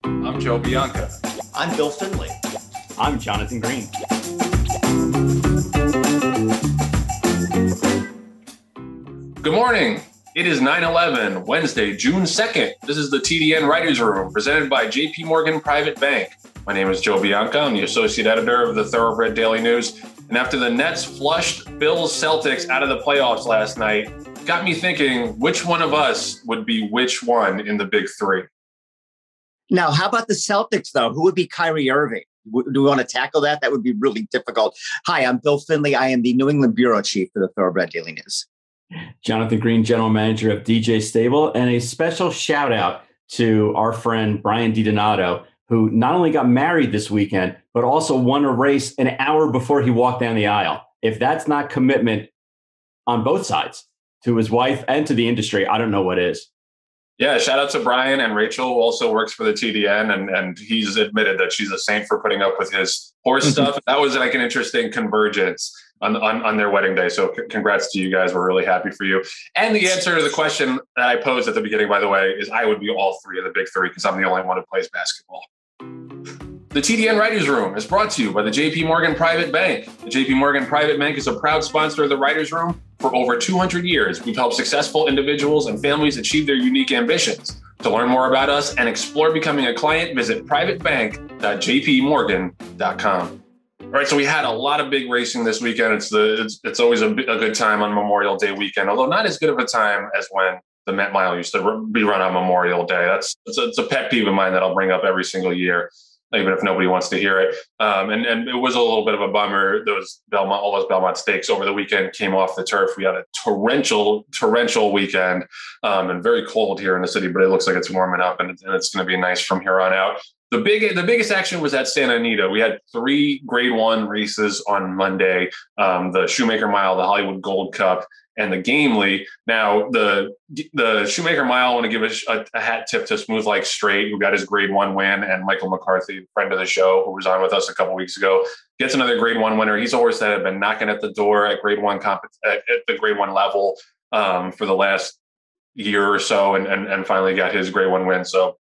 I'm Joe Bianca. I'm Bill Finley. I'm Jonathan Green. Good morning. It is 9/11, Wednesday, June 2nd. This is the TDN Writers Room, presented by JP Morgan Private Bank. My name is Joe Bianca. I'm the associate editor of the Thoroughbred Daily News. And after the Nets flushed Bills Celtics out of the playoffs last night, got me thinking, which one of us would be which one in the big three? Now, how about the Celtics, though? Who would be Kyrie Irving? Do we want to tackle that? That would be really difficult. Hi, I'm Bill Finley. I am the New England bureau chief for the Thoroughbred Daily News. Jonathan Green, general manager of DJ Stable, and a special shout out to our friend Brian DiDonato, who not only got married this weekend, but also won a race an hour before he walked down the aisle. If that's not commitment on both sides to his wife and to the industry, I don't know what is. Yeah, shout out to Brian, and Rachel who also works for the TDN, and he's admitted that she's a saint for putting up with his horse stuff. That was like an interesting convergence on their wedding day. So congrats to you guys. We're really happy for you. And the answer to the question that I posed at the beginning, by the way, is I would be all three of the big three because I'm the only one who plays basketball. The TDN Writers Room is brought to you by the JP Morgan Private Bank. The JP Morgan Private Bank is a proud sponsor of the Writers Room. For over 200 years, we've helped successful individuals and families achieve their unique ambitions. To learn more about us and explore becoming a client, visit privatebank.jpmorgan.com. All right, so we had a lot of big racing this weekend. It's always a good time on Memorial Day weekend, although not as good of a time as when the Met Mile used to be run on Memorial Day. It's a pet peeve of mine that I'll bring up every single year, even if nobody wants to hear it. And it was a little bit of a bummer. All those Belmont Stakes over the weekend came off the turf. We had a torrential weekend and very cold here in the city, but it looks like it's warming up and it's going to be nice from here on out. The biggest action was at Santa Anita. We had 3 Grade 1 races on Monday, the Shoemaker Mile, the Hollywood Gold Cup, and the Gamely. Now, the Shoemaker Mile, I want to give a hat tip to Smooth Like Straight, who got his Grade 1 win, and Michael McCarthy, friend of the show, who was on with us a couple weeks ago, gets another Grade 1 winner. He's a horse that had been knocking at the door at Grade 1 at the Grade 1 level for the last year or so, and finally got his Grade 1 win. So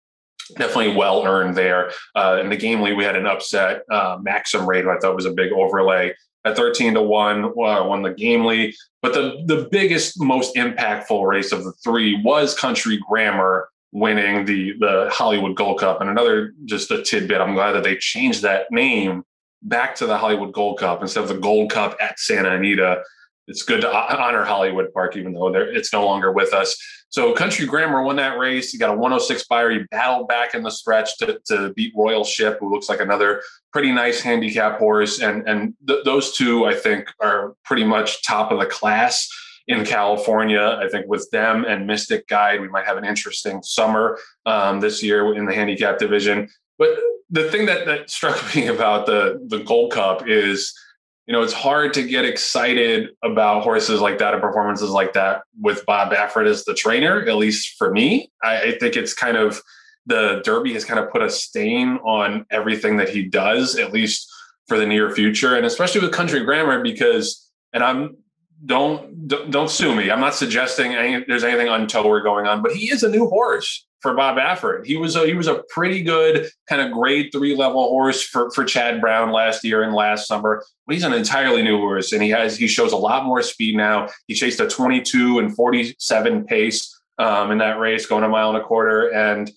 definitely well earned there. In the Gamely, we had an upset. Maxim Raid, who I thought was a big overlay, at 13-1, won the Gamely. But the biggest, most impactful race of the 3 was Country Grammar winning the Hollywood Gold Cup. And just a tidbit, I'm glad that they changed that name back to the Hollywood Gold Cup instead of the Gold Cup at Santa Anita. It's good to honor Hollywood Park, even though it's no longer with us. So Country Grammar won that race. He got a 106 buyer. He battled back in the stretch to beat Royal Ship, who looks like another pretty nice handicap horse. And those two, I think, are pretty much top of the class in California. I think with them and Mystic Guide, we might have an interesting summer this year in the handicap division. But the thing that struck me about the Gold Cup is, it's hard to get excited about horses like that and performances like that with Bob Baffert as the trainer, at least for me. I think it's kind of, the Derby has kind of put a stain on everything that he does, at least for the near future. And especially with Country Grammar, because, and don't sue me, I'm not suggesting there's anything untoward going on, but he is a new horse for Bob Baffert. He was a pretty good kind of Grade 3 level horse for Chad Brown last year and last summer. But he's an entirely new horse, and he shows a lot more speed now. He chased a 22 and 47 pace in that race, going 1.25 miles. And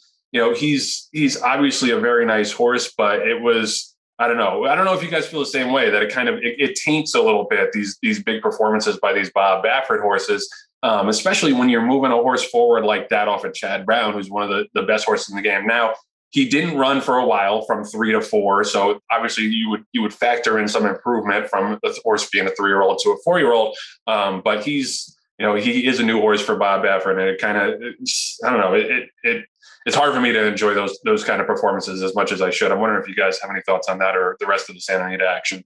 he's obviously a very nice horse, but it was, I don't know if you guys feel the same way, that it taints a little bit these big performances by these Bob Baffert horses. Especially when you're moving a horse forward like that off of Chad Brown, who's one of the best horses in the game. Now, he didn't run for a while from 3 to 4, so obviously you would factor in some improvement from the horse being a 3-year-old to a 4-year-old. But he is a new horse for Bob Baffert, and it kind of, I don't know, it's hard for me to enjoy those kind of performances as much as I should. I'm wondering if you guys have any thoughts on that or the rest of the Santa Anita action.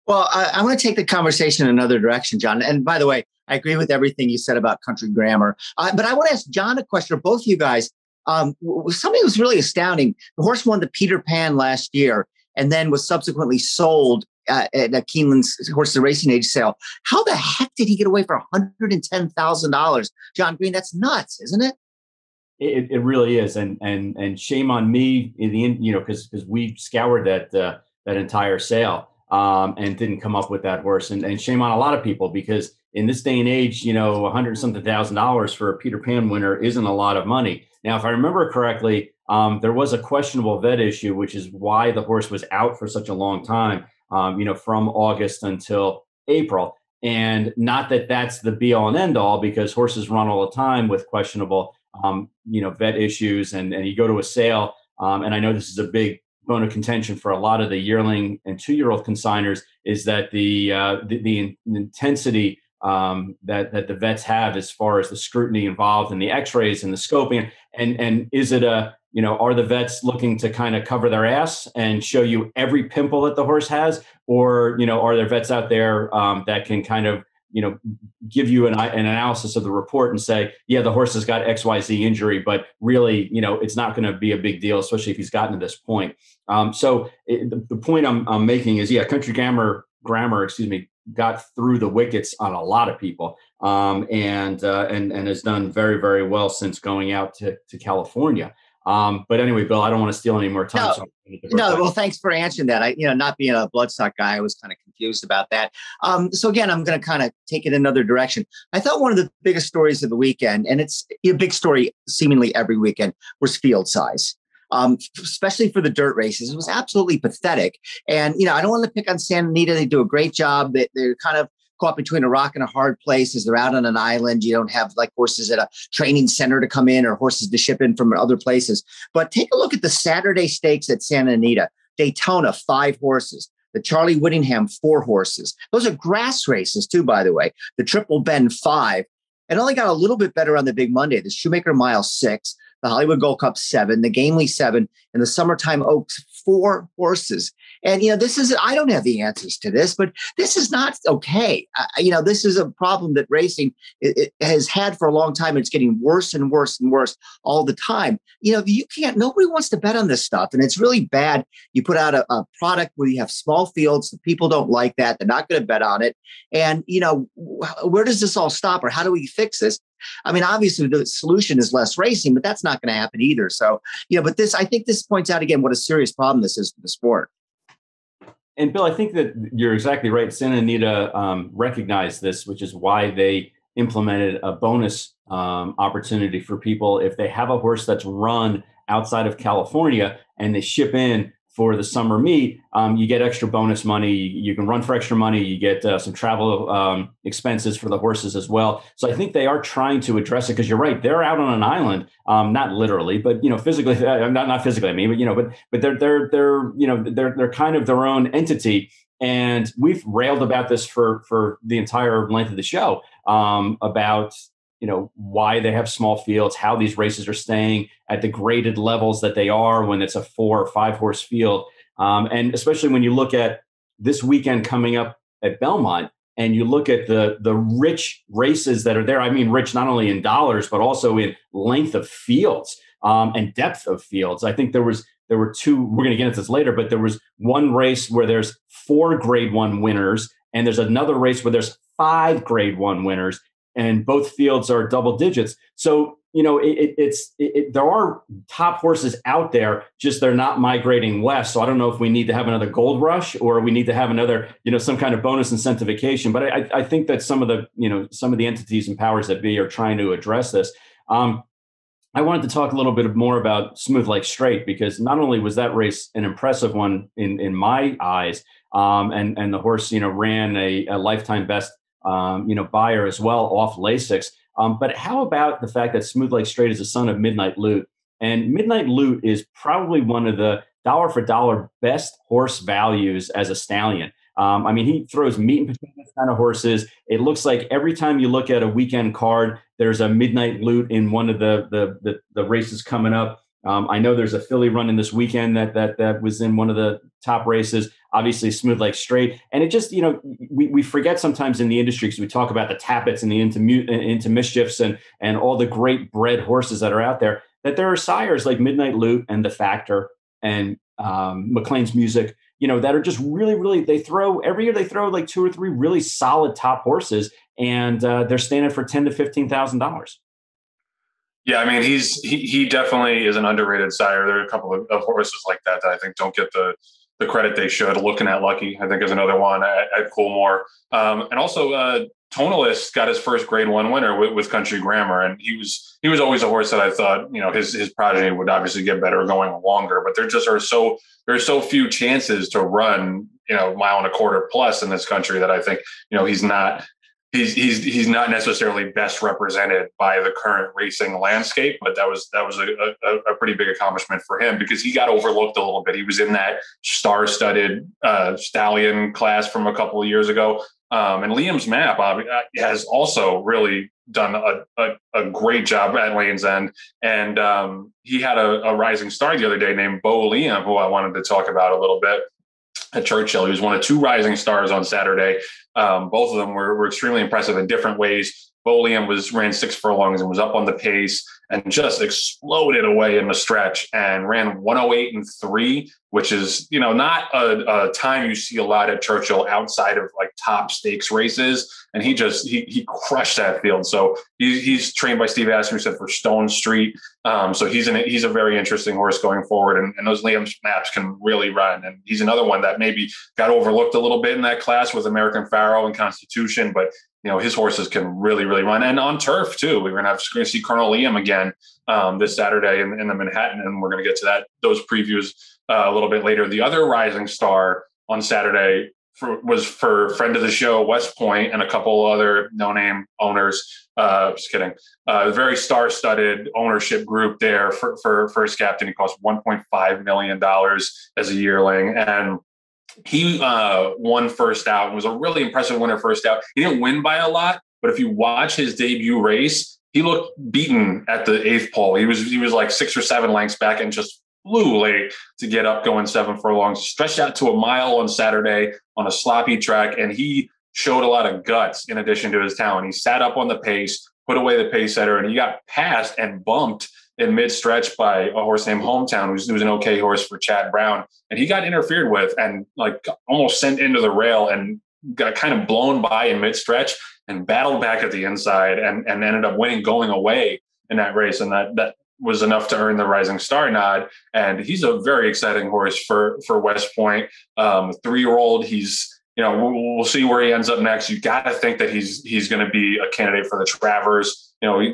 Well, I want to take the conversation in another direction, John. And by the way, I agree with everything you said about Country Grammar. But I want to ask John a question, or both of you guys. Something was really astounding. The horse won the Peter Pan last year and then was subsequently sold at Keeneland's Horses Racing Age sale. How the heck did he get away for $110,000? John Green, that's nuts, isn't it? It really is, and shame on me in the end, because we scoured that entire sale and didn't come up with that horse, and shame on a lot of people, because in this day and age, $100 something thousand for a Peter Pan winner isn't a lot of money. Now, if I remember correctly, there was a questionable vet issue, which is why the horse was out for such a long time, from August until April. And not that that's the be all and end all, because horses run all the time with questionable, vet issues, and you go to a sale. And I know this is a big bone of contention for a lot of the yearling and 2-year-old consigners, is that the intensity that the vets have as far as the scrutiny involved in the x-rays and the scoping, and is it are the vets looking to kind of cover their ass and show you every pimple that the horse has, or are there vets out there that can kind of give you an analysis of the report and say, yeah, the horse has got XYZ injury, but really, it's not going to be a big deal, especially if he's gotten to this point. The point I'm making is, yeah, Country Grammar, got through the wickets on a lot of people, and has done very, very well since going out to California. But anyway, Bill, I don't want to steal any more time. Well, thanks for answering that. Not being a bloodstock guy, I was kind of confused about that. So again, I'm going to kind of take it another direction. I thought one of the biggest stories of the weekend, and it's a big story seemingly every weekend, was field size. Especially for the dirt races. It was absolutely pathetic. And, I don't want to pick on Santa Anita. They do a great job. They're kind of caught between a rock and a hard place as they're out on an island. You don't have like horses at a training center to come in or horses to ship in from other places. But take a look at the Saturday stakes at Santa Anita. Daytona, 5 horses. The Charlie Whittingham, 4 horses. Those are grass races too, by the way. The Triple Bend, 5. It only got a little bit better on the Big Monday. The Shoemaker Mile, 6. The Hollywood Gold Cup, 7, the Gamely, 7, and the Summertime Oaks, 4 horses. And, I don't have the answers to this, but this is not okay. This is a problem that racing it has had for a long time. It's getting worse and worse and worse all the time. Nobody wants to bet on this stuff. And it's really bad. You put out a product where you have small fields. The people don't like that. They're not going to bet on it. And, where does this all stop, or how do we fix this? I mean, obviously the solution is less racing, but that's not going to happen either. So, but I think this points out again what a serious problem this is for the sport. And Bill, I think that you're exactly right. Santa Anita recognized this, which is why they implemented a bonus opportunity for people. If they have a horse that's run outside of California and they ship in for the summer meet, you get extra bonus money. You can run for extra money. You get some travel expenses for the horses as well. So I think they are trying to address it, because you're right. They're out on an island, not literally, but physically, not physically. I mean, but they're kind of their own entity. And we've railed about this for the entire length of the show about why they have small fields, how these races are staying at the graded levels that they are when it's a 4 or 5 horse field. And especially when you look at this weekend coming up at Belmont, and you look at the rich races that are there. I mean, rich not only in dollars, but also in length of fields and depth of fields. I think there were 2, we're going to get into this later, but there was one race where there's 4 grade 1 winners, and there's another race where there's 5 grade 1 winners, and both fields are double digits. So, there are top horses out there, just they're not migrating west. So I don't know if we need to have another gold rush, or we need to have another, some kind of bonus incentivization. But I think that some of the entities and powers that be are trying to address this. I wanted to talk a little bit more about Smooth Like Straight, because not only was that race an impressive one in my eyes, and the horse, ran a lifetime best, buyer as well off Lasix. But how about the fact that Smooth Like Straight is a son of Midnight Loot? And Midnight Loot is probably one of the dollar for dollar best horse values as a stallion. I mean, he throws meat and potatoes kind of horses. It looks like every time you look at a weekend card, there's a Midnight Loot in one of the races coming up. I know there's a filly running this weekend that was in one of the top races, obviously Smooth Like Straight. And it just, we forget sometimes in the industry, because we talk about the Tappets and the into Mischiefs and all the great bred horses that are out there, that there are sires like Midnight Loot and The Factor and McLean's Music, that are just really, really, every year they throw like 2 or 3 really solid top horses, and they're standing for $10,000 to $15,000. Yeah, I mean, he definitely is an underrated sire. There are a couple of horses like that I think don't get the credit they should. Looking at Lucky, I think, is another one at Coolmore. And also, Tonalist got his first Grade One winner with Country Grammar, and he was always a horse that I thought, his progeny would obviously get better going longer. But there are so few chances to run, mile and a quarter plus in this country that I think, he's not. He's not necessarily best represented by the current racing landscape, but that was a pretty big accomplishment for him because he got overlooked a little bit. He was in that star-studded stallion class from a couple of years ago, and Liam's Map has also really done a great job at Lane's End, and he had a rising star the other day named Bo Liam, who I wanted to talk about a little bit. At Churchill, he was one of two rising stars on Saturday. Both of them were extremely impressive in different ways. Bo Liam ran 6 furlongs and was up on the pace and just exploded away in the stretch and ran 108 and 3, which is, not a time you see a lot at Churchill outside of like top stakes races. And he crushed that field. So he's trained by Steve Asmussen for Stone Street. So he's a very interesting horse going forward. And those Liam's Maps can really run. And he's another one that maybe got overlooked a little bit in that class with American Pharaoh and Constitution, but his horses can really, really run. And on turf, too. We're going to see Colonel Liam again this Saturday in the Manhattan, and we're going to get to those previews a little bit later. The other rising star on Saturday was for friend of the show, West Point, and a couple other no-name owners. Just kidding. Very star-studded ownership group there for first captain. He cost $1.5 million as a yearling. And he won first out and was a really impressive winner first out. He didn't win by a lot, but if you watch his debut race, he looked beaten at the 8th pole. He was like 6 or 7 lengths back and just flew late to get up going 7 furlongs, stretched out to a mile on Saturday on a sloppy track. And he showed a lot of guts in addition to his talent. He sat up on the pace, put away the pace setter, and he got passed and bumped in mid-stretch by a horse named Hometown, who's an okay horse for Chad Brown. And he got interfered with and like almost sent into the rail and got kind of blown by in mid-stretch and battled back at the inside and ended up winning going away in that race. And that was enough to earn the Rising Star nod. And he's a very exciting horse for West Point. 3-year-old, he's, we'll see where he ends up next. You got to think that he's going to be a candidate for the Travers. I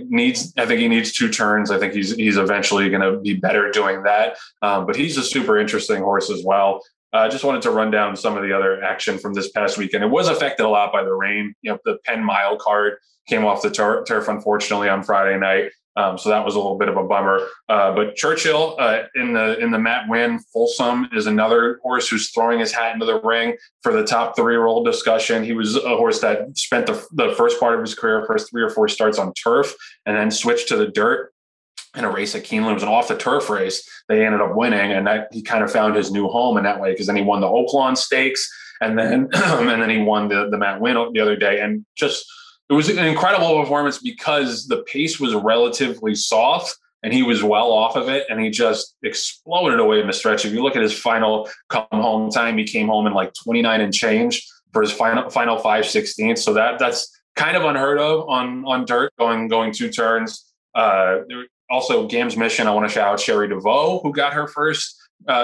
think he needs 2 turns. I think he's eventually going to be better doing that. But he's a super interesting horse as well. I just wanted to run down some of the other action from this past weekend. It was affected a lot by the rain. The Penn Mile card came off the turf, unfortunately, on Friday night. So that was a little bit of a bummer. But Churchill in the Matt Winn, Folsom is another horse who's throwing his hat into the ring for the top 3-year-old discussion. He was a horse that spent the first part of his career, first 3 or 4 starts on turf, and then switched to the dirt in a race at Keeneland. It was an off the turf race. They ended up winning, and that he kind of found his new home in that way because then he won the Oaklawn Stakes, and then he won the Matt Winn the other day, and just. It was an incredible performance because the pace was relatively soft and he was well off of it. And he just exploded away in the stretch. If you look at his final come home time, he came home in like 29 and change for his final 5/16. So that's kind of unheard of on dirt going 2 turns. Also Gam's Mission. I want to shout out Sherry DeVoe, who got her first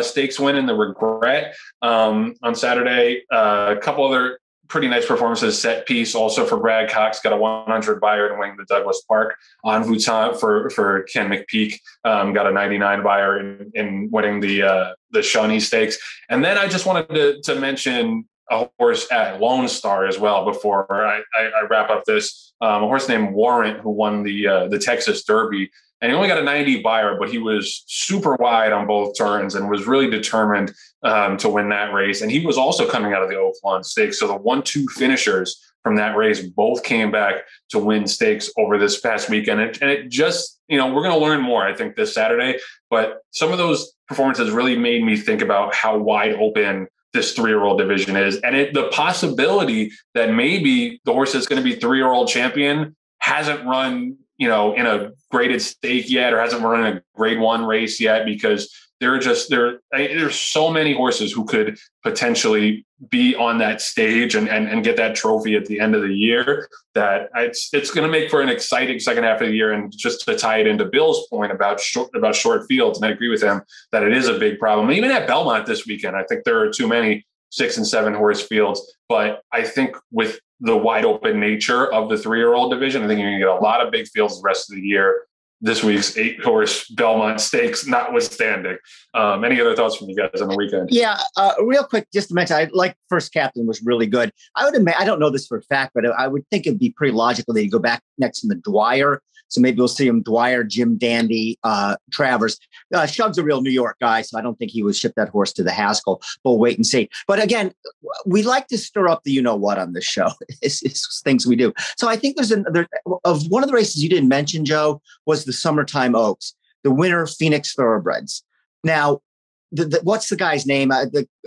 stakes win in the Regret on Saturday. A couple other pretty nice performances. Set Piece also for Brad Cox, got a 100 buyer to win the Douglas Park. En Vuittant for Ken McPeek, got a 99 buyer in winning the Shawnee Stakes. And then I just wanted to mention a horse at Lone Star as well before I wrap up this. A horse named Warrant, who won the Texas Derby. And he only got a 90 buyer, but he was super wide on both turns and was really determined to win that race. And he was also coming out of the Oaklawn Stakes. So the 1-2 finishers from that race both came back to win stakes over this past weekend. And it just, we're going to learn more, I think, this Saturday. But some of those performances really made me think about how wide open this 3-year-old division is. And the possibility that maybe the horse that's going to be 3-year-old champion hasn't run in a graded stake yet, or hasn't run in a grade 1 race yet, because there's so many horses who could potentially be on that stage and get that trophy at the end of the year, that it's going to make for an exciting second half of the year. And just to tie it into Bill's point about short fields, and I agree with him that it is a big problem. Even at Belmont this weekend, I think there are too many 6 and 7 horse fields. But I think with the wide open nature of the 3-year-old division, I think you're going to get a lot of big fields the rest of the year. This week's 8-horse Belmont Stakes notwithstanding. Any other thoughts from you guys on the weekend? Yeah, real quick, just to mention, I like First Captain was really good. I would admit, I don't know this for a fact, but I would think it'd be pretty logical that you go back next to the Dwyer. So maybe we'll see him Dwyer, Jim Dandy, Travers. Shug's a real New York guy, so I don't think he would ship that horse to the Haskell. We'll wait and see. But again, we like to stir up the you-know-what on this show. It's things we do. So I think of one of the races you didn't mention, Joe, was the Summertime Oaks, the winner Phoenix Thoroughbreds. Now, what's the guy's name?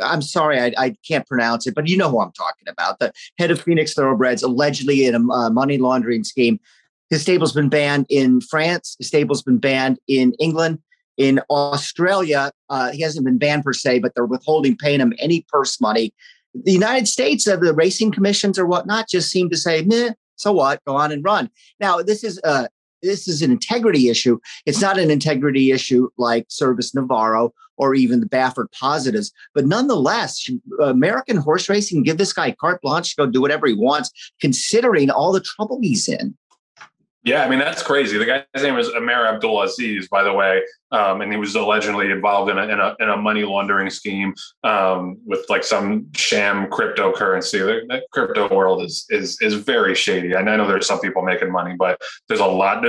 I'm sorry, I can't pronounce it, but you know who I'm talking about. The head of Phoenix Thoroughbreds, allegedly in a money laundering scheme. His stable's been banned in France. His stable's been banned in England. In Australia, he hasn't been banned per se, but they're withholding paying him any purse money. The United States, the racing commissions or whatnot, just seem to say, meh, so what? Go on and run. Now, this is an integrity issue. It's not an integrity issue like Service Navarro or even the Baffert Positives. But nonetheless, American horse racing give this guy carte blanche to go do whatever he wants, considering all the trouble he's in. Yeah, I mean, that's crazy. The guy's name is Amir Abdulaziz, by the way, and he was allegedly involved in a money laundering scheme with like some sham cryptocurrency. That crypto world is very shady. And I know there's some people making money, but there's a lot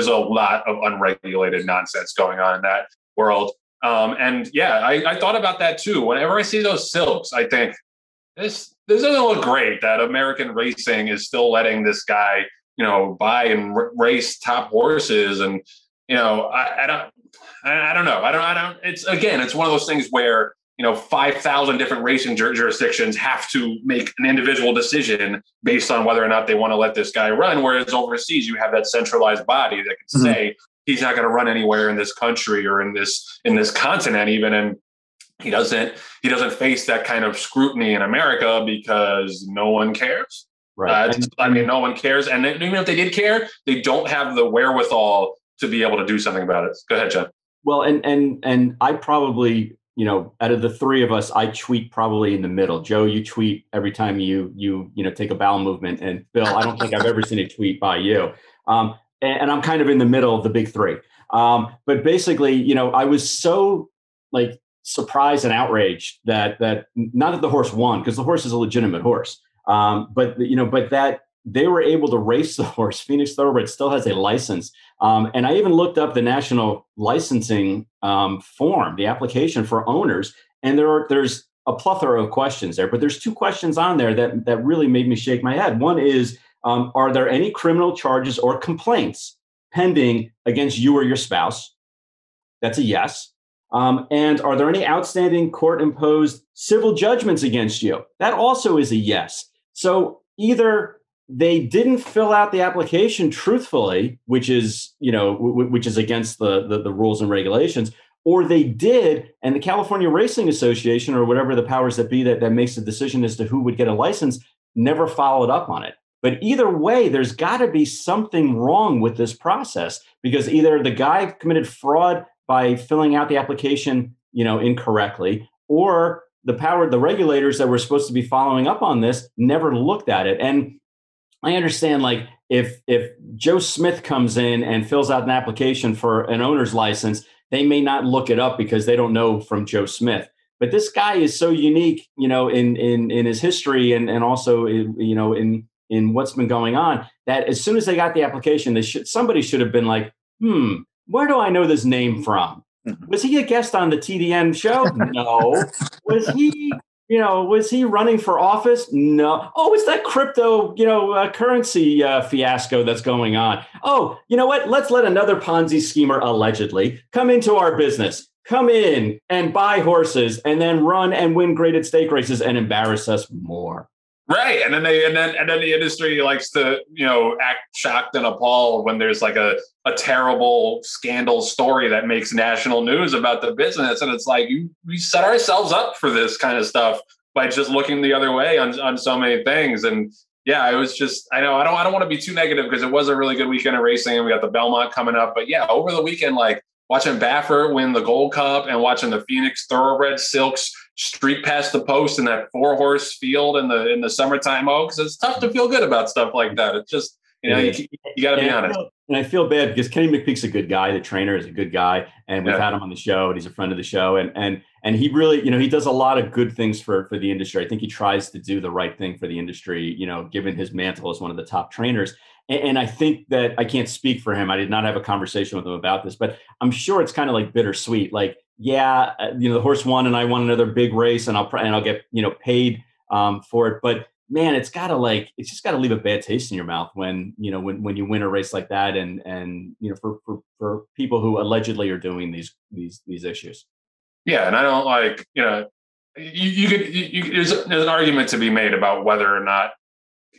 of unregulated nonsense going on in that world. And yeah, I thought about that too. Whenever I see those silks, I think this doesn't look great that American racing is still letting this guy, buy and race top horses. And, I don't know. It's one of those things where, 5,000 different racing jurisdictions have to make an individual decision based on whether or not they want to let this guy run. Whereas overseas, you have that centralized body that can say he's not going to run anywhere in this country or in this continent even. And he doesn't face that kind of scrutiny in America because no one cares. Right. No one cares. And even if they did care, they don't have the wherewithal to be able to do something about it. Go ahead, John. Well, and I probably, out of the three of us, I tweet probably in the middle. Joe, you tweet every time you take a bowel movement. And Bill, I don't think I've ever seen a tweet by you. And I'm kind of in the middle of the big three. But basically, I was so surprised and outraged that not that the horse won, because the horse is a legitimate horse. But that they were able to race the horse. Phoenix Thoroughbred still has a license. And I even looked up the national licensing form, the application for owners. And there's a plethora of questions there, but there's 2 questions on there that really made me shake my head. One is, are there any criminal charges or complaints pending against you or your spouse? That's a yes. And are there any outstanding court-imposed civil judgments against you? That also is a yes. So either they didn't fill out the application truthfully, which is against the rules and regulations, or they did, and the California Racing Association or whatever the powers that be that makes the decision as to who would get a license never followed up on it. But either way, there's got to be something wrong with this process, because either the guy committed fraud by filling out the application, incorrectly, or the regulators that were supposed to be following up on this never looked at it. And I understand, if Joe Smith comes in and fills out an application for an owner's license, they may not look it up because they don't know from Joe Smith. But this guy is so unique, in his history and also, in what's been going on, that as soon as they got the application, somebody should have been like, where do I know this name from? Was he a guest on the TDN show? No. Was he running for office? No. Oh, it's that crypto, currency fiasco that's going on. Oh, you know what? Let's let another Ponzi schemer allegedly come into our business, come in and buy horses and then run and win graded stake races and embarrass us more. Right. And then the industry likes to, act shocked and appalled when there's like a terrible scandal story that makes national news about the business. And it's like, we set ourselves up for this kind of stuff by just looking the other way on so many things. And yeah, it was just, I know I don't want to be too negative because it was a really good weekend of racing and we got the Belmont coming up. But yeah, over the weekend, like watching Baffert win the Gold Cup and watching the Phoenix Thoroughbred Silks streak past the post in that 4-horse field in the summertime Oaks. It's tough to feel good about stuff like that. It's just, you got to be honest. And I feel bad because Kenny McPeek's a good guy. The trainer is a good guy, and we've had him on the show, and he's a friend of the show. And he really, he does a lot of good things for the industry. I think he tries to do the right thing for the industry, given his mantle as one of the top trainers. And I think that I can't speak for him. I did not have a conversation with him about this, but I'm sure it's kind of like bittersweet. Like, yeah, the horse won and I won another big race and I'll get, paid for it. But man, it's just got to leave a bad taste in your mouth when you win a race like that. And for people who allegedly are doing these issues. Yeah. And I don't like, there's an argument to be made about whether or not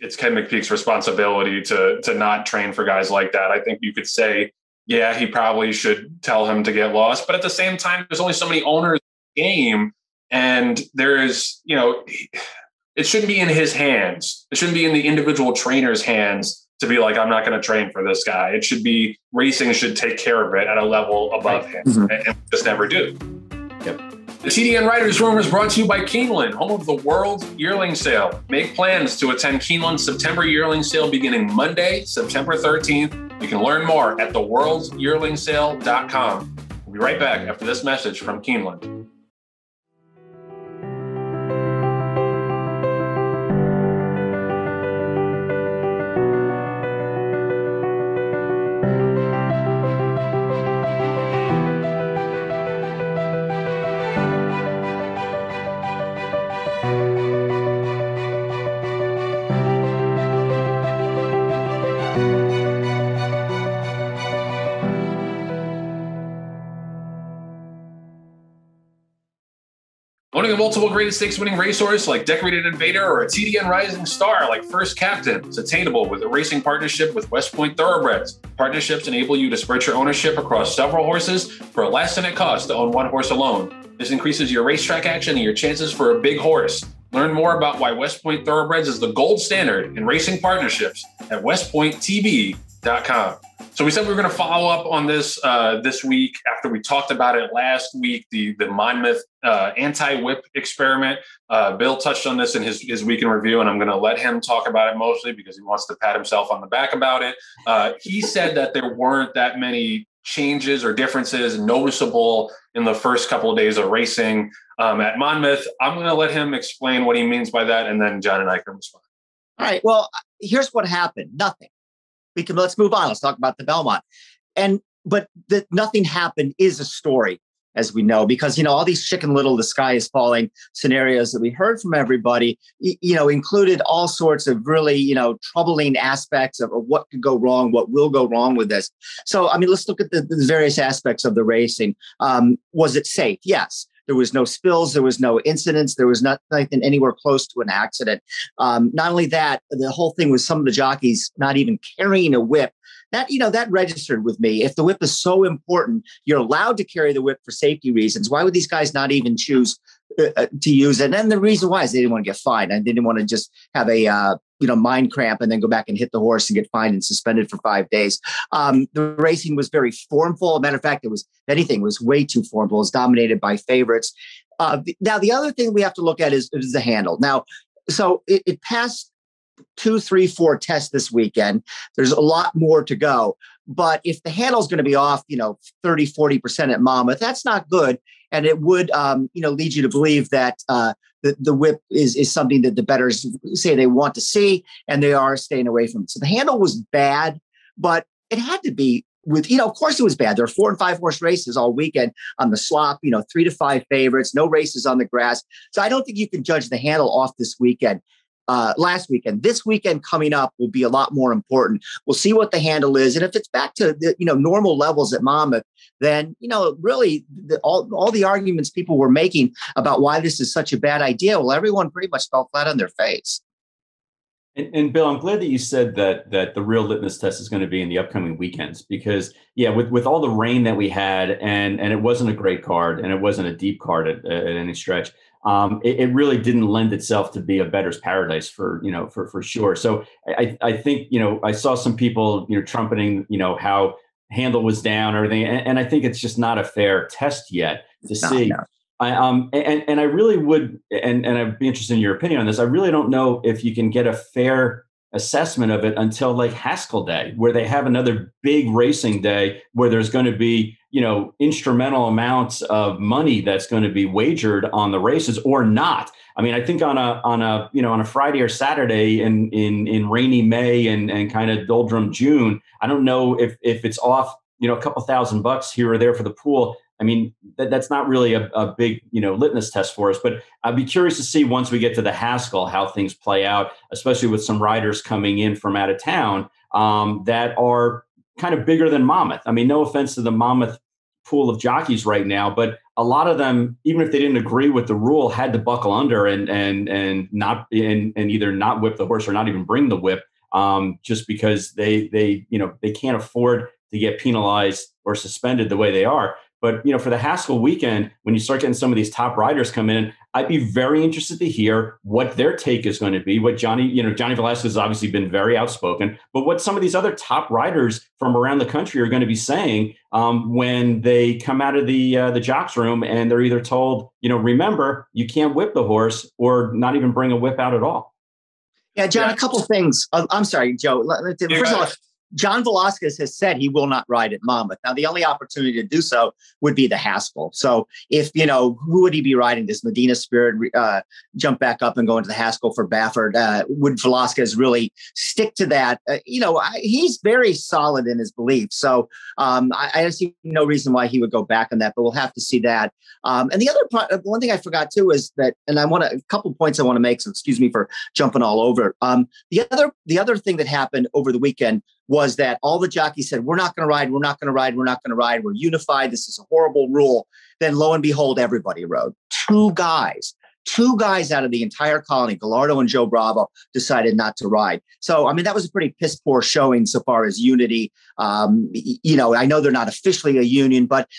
it's Ken McPeek's responsibility to not train for guys like that. I think you could say, yeah, he probably should tell him to get lost. But at the same time, there's only so many owners in the game. And there is, it shouldn't be in his hands. It shouldn't be in the individual trainer's hands to be like, I'm not going to train for this guy. It should be racing should take care of it at a level above him. Mm-hmm. And just never do. Yep. The TDN Writers Room is brought to you by Keeneland, home of the World Yearling Sale. Make plans to attend Keeneland's September Yearling Sale beginning Monday, September 13th. You can learn more at theworldyearlingsale.com. We'll be right back after this message from Keeneland. Owning a multiple graded stakes winning racehorse like Decorated Invader or a TDN Rising Star like First Captain is attainable with a racing partnership with West Point Thoroughbreds. Partnerships enable you to spread your ownership across several horses for a less than it costs to own one horse alone. This increases your racetrack action and your chances for a big horse. Learn more about why West Point Thoroughbreds is the gold standard in racing partnerships at westpointtb.com. So we said we were going to follow up on this this week after we talked about it last week, the Monmouth AntiWhip Experiment. Bill touched on this in his week in review, and I'm going to let him talk about it mostly because he wants to pat himself on the back about it. He said that there weren't that many changes or differences noticeable in the first couple of days of racing at Monmouth. I'm going to let him explain what he means by that, and then John and I can respond. All right. Well, here's what happened. Nothing. Let's move on. Let's talk about the Belmont. But that nothing happened is a story, as we know, because, all these Chicken Little, the sky is falling scenarios that we heard from everybody, included all sorts of really, troubling aspects of what could go wrong, what will go wrong with this. So, let's look at the various aspects of the racing. Was it safe? Yes. There was no spills. There was no incidents. There was nothing anywhere close to an accident. Not only that, the whole thing was some of the jockeys not even carrying a whip. That registered with me. If the whip is so important, you're allowed to carry the whip for safety reasons. Why would these guys not even choose to use it? And the reason why is they didn't want to get fined. And they didn't want to just have a mind cramp and then go back and hit the horse and get fined and suspended for 5 days. The racing was very formful. As a matter of fact, it was way too formful. It was dominated by favorites. Now, the other thing we have to look at is the handle. Now, so it passed 2, 3, 4 tests this weekend. There's a lot more to go. But if the handle is going to be off, 30, 40% at Monmouth, that's not good. And it would, lead you to believe that the whip is something that the bettors say they want to see, and they are staying away from it. So the handle was bad, but it had to be with, of course it was bad. There are 4 and 5 horse races all weekend on the slop, 3 to 5 favorites, no races on the grass. So I don't think you can judge the handle off this weekend. Last weekend. This weekend coming up will be a lot more important. We'll see what the handle is. And if it's back to the, normal levels at Monmouth, then, really all the arguments people were making about why this is such a bad idea, well, everyone pretty much fell flat on their face. And Bill, I'm glad that you said that the real litmus test is going to be in the upcoming weekends, because yeah, with all the rain that we had, and it wasn't a great card, and it wasn't a deep card at any stretch. It really didn't lend itself to be a bettor's paradise for sure. So I think I saw some people trumpeting how handle was down or everything, and I think it's just not a fair test yet to see. No. And I really would, and I'd be interested in your opinion on this. I really don't know if you can get a fair assessment of it until like Haskell Day, where they have another big racing day where there's going to be, instrumental amounts of money that's going to be wagered on the races or not. I mean, I think on a Friday or Saturday in rainy May and kind of doldrum June, I don't know if it's off, a couple $1,000 here or there for the pool. I mean, that's not really a big, litmus test for us, but I'd be curious to see once we get to the Haskell, how things play out, especially with some riders coming in from out of town that are kind of bigger than Monmouth. I mean, no offense to the Monmouth pool of jockeys right now, but a lot of them, even if they didn't agree with the rule, had to buckle under and either not whip the horse or not even bring the whip, just because they can't afford to get penalized or suspended the way they are. But, for the Haskell weekend, when you start getting some of these top riders come in, I'd be very interested to hear what their take is going to be. What Johnny Velazquez has obviously been very outspoken, but what some of these other top riders from around the country are going to be saying when they come out of the jocks room and they're either told, remember, you can't whip the horse, or not even bring a whip out at all. Yeah, John, a couple of things. I'm sorry, Joe. First of all, John Velazquez has said he will not ride at Monmouth. Now, the only opportunity to do so would be the Haskell. So if, who would he be riding? Does Medina Spirit jump back up and go into the Haskell for Baffert? Would Velazquez really stick to that? He's very solid in his beliefs. So I see no reason why he would go back on that, but we'll have to see that. And the other one thing I forgot too is that, and a couple points I want to make, so excuse me for jumping all over. The other thing that happened over the weekend was that all the jockeys said, we're not going to ride, we're not going to ride, we're not going to ride, we're unified, this is a horrible rule. Then lo and behold, everybody rode. Two guys out of the entire colony, Gallardo and Joe Bravo, decided not to ride. So, I mean, that was a pretty piss poor showing so far as unity. I know they're not officially a union, but,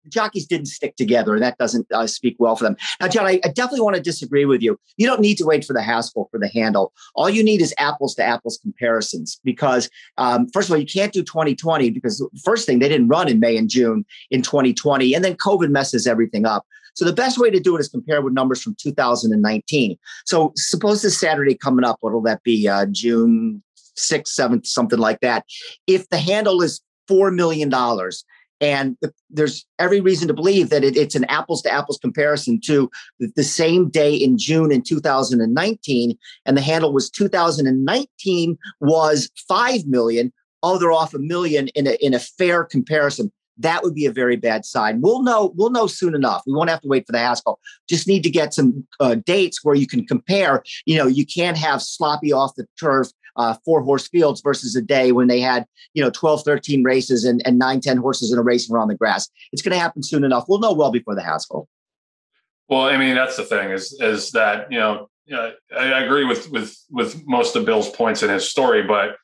jockeys didn't stick together, and that doesn't speak well for them. Now, John, I definitely want to disagree with you. You don't need to wait for the Haskell for the handle. All you need is apples to apples comparisons, because first of all, you can't do 2020 because first thing, they didn't run in May and June in 2020, and then COVID messes everything up. So the best way to do it is compare with numbers from 2019. So suppose this Saturday coming up, what'll that be? June 6th, 7th, something like that. If the handle is $4 million, and there's every reason to believe that it's an apples to apples comparison to the same day in June in 2019. And the handle was 2019 was 5 million. Oh, they're off $1 million in a fair comparison. That would be a very bad sign. We'll know soon enough. We won't have to wait for the Haskell. Just need to get some dates where you can compare. You can't have sloppy off the turf 4-horse fields versus a day when they had, 12, 13 races and 9, 10 horses in a race around the grass. It's going to happen soon enough. We'll know well before the Haskell. Well, I mean, that's the thing is that, I agree with most of Bill's points in his story, but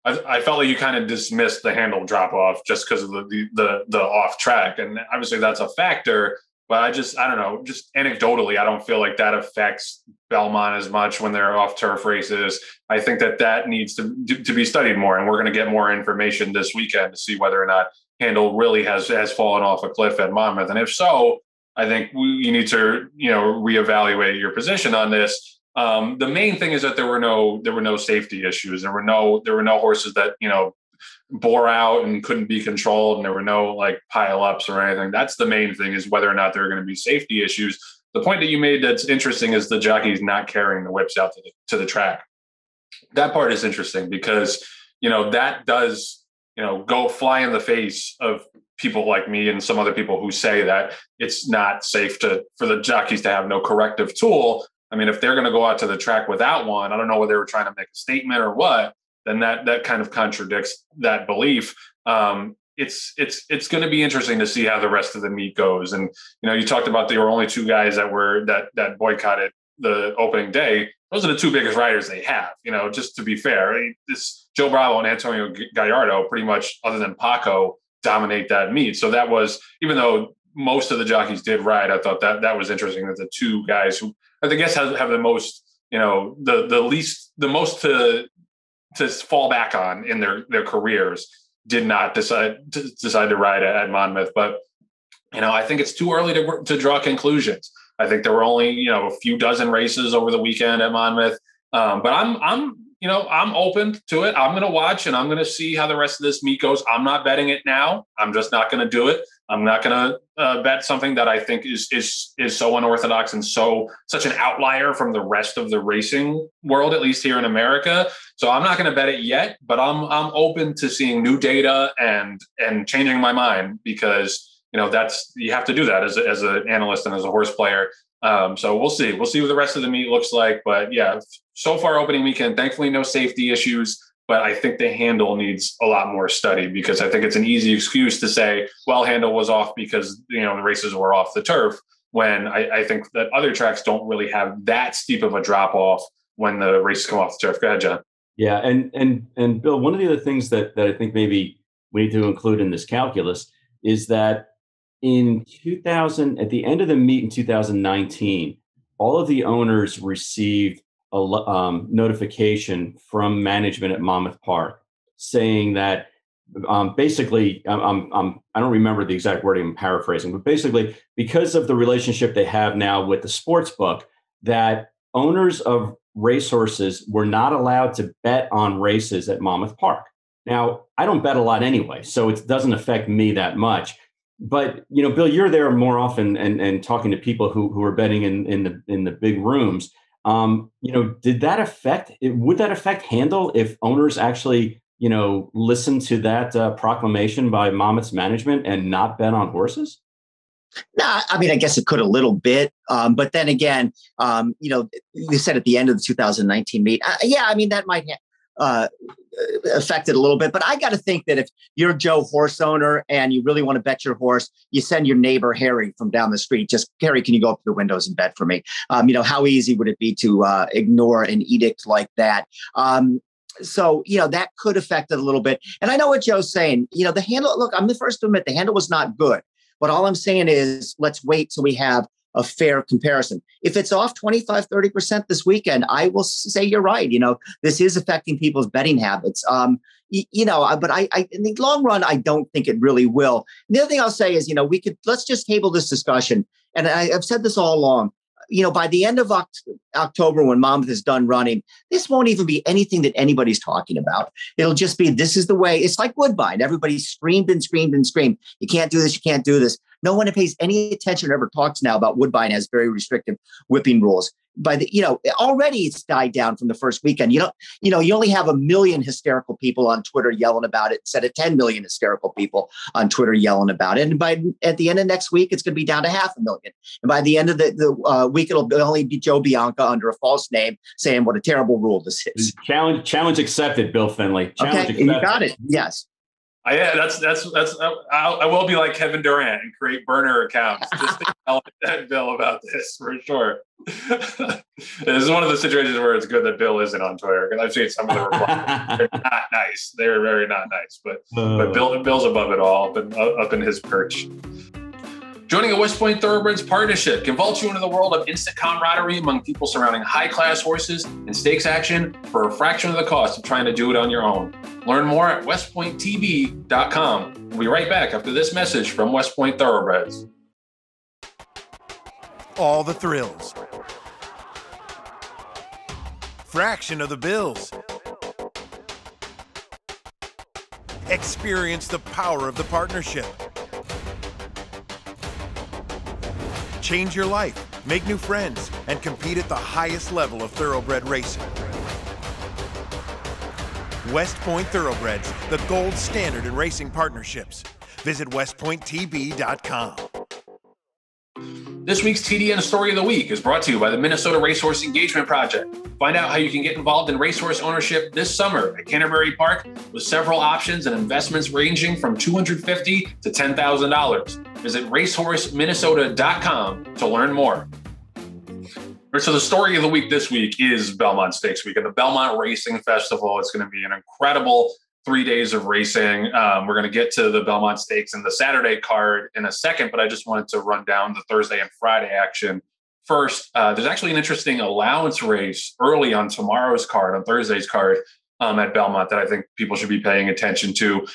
I felt like you kind of dismissed the handle drop off just because of the off track. And obviously that's a factor, but I don't know, just anecdotally, I don't feel like that affects Belmont as much when they're off turf races. I think that needs to be studied more, and we're going to get more information this weekend to see whether or not handle really has fallen off a cliff at Monmouth. And if so, I think you need to, reevaluate your position on this. The main thing is that there were no safety issues. There were no horses that, bore out and couldn't be controlled, and there were no like pile ups or anything. That's the main thing, is whether or not there are going to be safety issues. The point that you made that's interesting is the jockeys not carrying the whips out to the track. That part is interesting because, that does, go fly in the face of people like me and some other people who say that it's not safe for the jockeys to have no corrective tool. I mean, if they're going to go out to the track without one, I don't know whether they were trying to make a statement or what, then that kind of contradicts that belief. It's going to be interesting to see how the rest of the meet goes. And, you talked about there were only 2 guys that boycotted the opening day. those are the two biggest riders they have, just to be fair. This Joe Bravo and Antonio Gallardo pretty much, other than Paco, dominate that meet. So that was, even though most of the jockeys did ride, I thought that was interesting that the two guys who I guess have the most, the most to fall back on in their careers did not decide to ride at Monmouth. But, I think it's too early to draw conclusions. I think there were only, a few dozen races over the weekend at Monmouth. But I'm open to it. I'm going to watch and I'm going to see how the rest of this meet goes. I'm not betting it now. I'm just not going to do it. I'm not going to bet something that I think is so unorthodox and such an outlier from the rest of the racing world, at least here in America. So I'm not going to bet it yet, but I'm open to seeing new data and changing my mind, because you have to do that as an analyst and as a horse player. So we'll see what the rest of the meet looks like. But yeah, so far opening weekend, thankfully no safety issues, but I think the handle needs a lot more study, because I think it's an easy excuse to say, well, handle was off because, the races were off the turf, when I think that other tracks don't really have that steep of a drop off when the races come off the turf. Go ahead, John. Yeah. And Bill, one of the other things that I think maybe we need to include in this calculus is that in 2000, at the end of the meet in 2019, all of the owners received a notification from management at Monmouth Park saying that basically, I don't remember the exact wording, I'm paraphrasing, but basically, because of the relationship they have now with the sports book, that owners of racehorses were not allowed to bet on races at Monmouth Park. Now, I don't bet a lot anyway, so it doesn't affect me that much. But, Bill, you're there more often and talking to people who are betting in the big rooms. Would that affect handle if owners actually, listen to that proclamation by Monmouth's management and not bet on horses? No, I mean, I guess it could a little bit. But then again, you said at the end of the 2019 meet, that might affect it a little bit. But I got to think that if you're Joe, horse owner, and you really want to bet your horse, you send your neighbor Harry from down the street. Just, Harry, can you go up to the windows and bet for me? How easy would it be to ignore an edict like that? So, that could affect it a little bit. And I know what Joe's saying. The handle, look, I'm the first to admit the handle was not good. But all I'm saying is let's wait till we have a fair comparison. If it's off 25, 30% this weekend, I will say you're right. This is affecting people's betting habits. But I in the long run, I don't think it really will. The other thing I'll say is, let's just table this discussion. And I've said this all along. By the end of October, when Monmouth is done running, this won't even be anything that anybody's talking about. It'll just be, this is the way. It's like Woodbine. Everybody screamed and screamed and screamed. You can't do this. You can't do this. No one pays any attention or ever talks now about Woodbine has very restrictive whipping rules. Already it's died down from the first weekend. You only have 1 million hysterical people on Twitter yelling about it instead of 10 million hysterical people on Twitter yelling about it. And at the end of next week, it's going to be down to 500,000. And by the end of the week, it'll only be Joe Bianca under a false name saying what a terrible rule this is. Challenge accepted, Bill Finley. Okay, you got it. Yes. That's. I will be like Kevin Durant and create burner accounts just to tell Bill about this for sure. This is one of the situations where it's good that Bill isn't on Twitter, because I've seen some of the replies. They're not nice. They're very not nice. But Bill's above it all, up in his perch. Joining a West Point Thoroughbreds partnership can vault you into the world of instant camaraderie among people surrounding high-class horses and stakes action for a fraction of the cost of trying to do it on your own. Learn more at westpointtb.com. We'll be right back after this message from West Point Thoroughbreds. All the thrills. Fraction of the bills. Experience the power of the partnership. Change your life, make new friends, and compete at the highest level of thoroughbred racing. West Point Thoroughbreds, the gold standard in racing partnerships. Visit westpointtb.com. This week's TDN Story of the Week is brought to you by the Minnesota Racehorse Engagement Project. Find out how you can get involved in racehorse ownership this summer at Canterbury Park with several options and investments ranging from $250 to $10,000. Visit racehorseminnesota.com to learn more. So the story of the week this week is Belmont Stakes week, and the Belmont Racing Festival. It's going to be an incredible 3 days of racing. We're going to get to the Belmont Stakes and the Saturday card in a second, but I just wanted to run down the Thursday and Friday action. First, there's actually an interesting allowance race early on tomorrow's card, on Thursday's card at Belmont, that I think people should be paying attention to.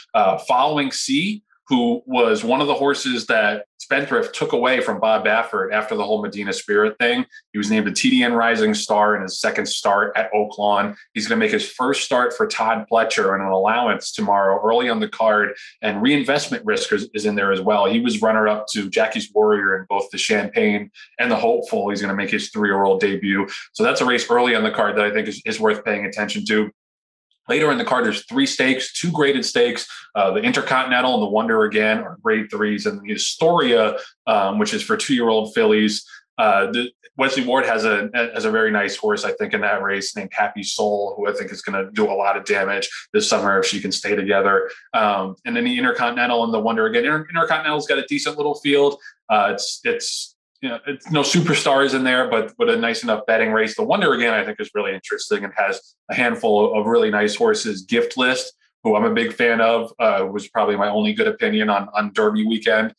Following C, who was one of the horses that Spendthrift took away from Bob Baffert after the whole Medina Spirit thing. He was named a TDN Rising Star in his second start at Oaklawn. He's going to make his first start for Todd Pletcher in an allowance tomorrow early on the card, and reinvestment risk is in there as well. He was runner-up to Jackie's Warrior in both the Champagne and the Hopeful. He's going to make his 3-year-old debut. So that's a race early on the card that I think is worth paying attention to. Later in the card, there's 3 stakes, 2 graded stakes. The Intercontinental and the Wonder Again are grade 3s, and the Astoria, which is for 2-year-old fillies. Wesley Ward has a very nice horse, I think, in that race named Happy Soul, who I think is going to do a lot of damage this summer if she can stay together. And then the Intercontinental and the Wonder Again. Intercontinental's got a decent little field. It's no superstars in there, but a nice enough betting race. The Wonder Again, I think, is really interesting and has a handful of really nice horses. Gift List, who I'm a big fan of, was probably my only good opinion on Derby weekend.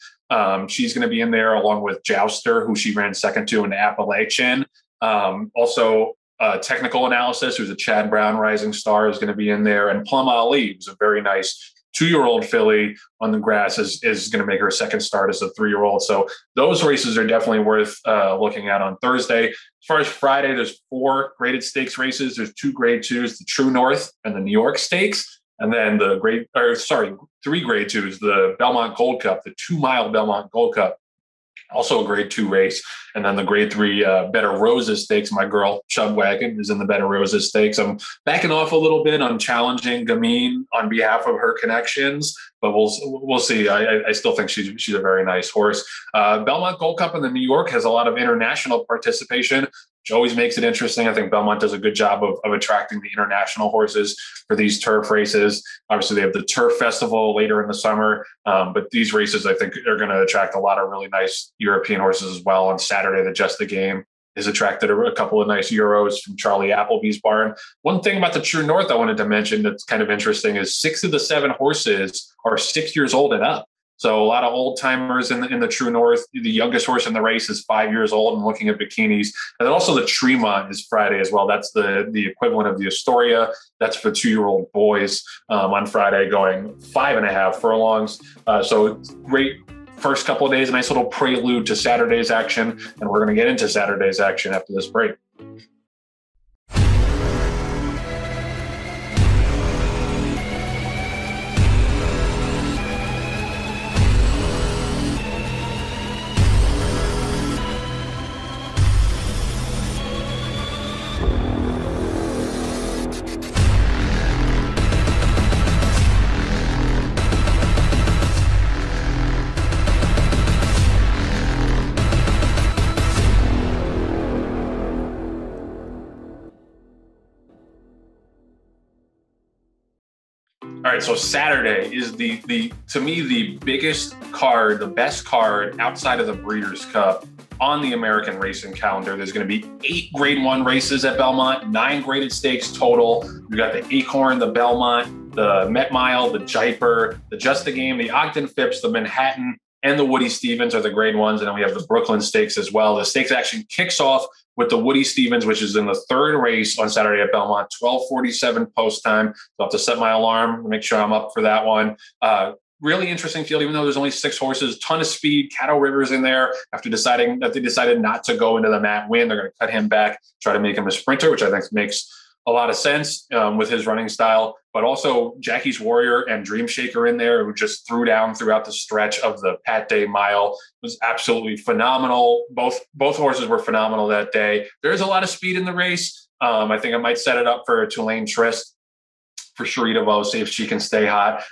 She's going to be in there along with Jouster, who she ran second to in the Appalachian. Also, Technical Analysis, who's a Chad Brown Rising Star, is going to be in there. And Plum Ali, who's a very nice 2-year-old filly on the grass, is going to make her second start as a 3-year-old. So those races are definitely worth looking at on Thursday. As far as Friday, there's 4 graded stakes races. There's 2 grade 2s, the True North and the New York Stakes. And then 3 grade 2s, the Belmont Gold Cup, the 2-mile Belmont Gold Cup. Also a grade 2 race. And then the grade 3 Better Roses Stakes. My girl Chubwagon is in the Better Roses Stakes. I'm backing off a little bit on challenging Gamine on behalf of her connections, but we'll see. I still think she's a very nice horse. Belmont Gold Cup in the New York has a lot of international participation, which always makes it interesting. I think Belmont does a good job of attracting the international horses for these turf races. Obviously, they have the Turf Festival later in the summer, but these races, I think, are going to attract a lot of really nice European horses as well. On Saturday, the Just the Game has attracted a couple of nice Euros from Charlie Appleby's barn. One thing about the True North I wanted to mention that's kind of interesting is 6 of the 7 horses are 6 years old and up. So a lot of old timers in the True North. The youngest horse in the race is 5 years old and looking at bikinis. And then also the Tremont is Friday as well. That's the equivalent of the Astoria. That's for 2-year-old boys on Friday, going 5.5 furlongs. So great first couple of days, a nice little prelude to Saturday's action. And we're going to get into Saturday's action after this break. All right, so Saturday is the to me the biggest card, the best card outside of the Breeders' Cup on the American racing calendar. There's going to be 8 grade 1 races at Belmont, 9 graded stakes total. We've got the Acorn, the Belmont, the Met Mile, the Jaipur, the Just the Game, the Ogden Phipps, the Manhattan, and the Woody Stevens are the grade 1s. And then we have the Brooklyn Stakes as well. The stakes action kicks off with the Woody Stevens, which is in the 3rd race on Saturday at Belmont, 12:47 post time. So I'll have to set my alarm to make sure I'm up for that one. Really interesting field, even though there's only 6 horses, ton of speed. Caddo Rivers in there after deciding that they decided not to go into the Matt Winn. They're going to cut him back, try to make him a sprinter, which I think makes a lot of sense with his running style. But also Jackie's Warrior and Dream Shaker in there, who just threw down throughout the stretch of the Pat Day Mile, was absolutely phenomenal. Both horses were phenomenal that day. There's a lot of speed in the race. I think I might set it up for Tulane Trist for Sharita Vo, see if she can stay hot.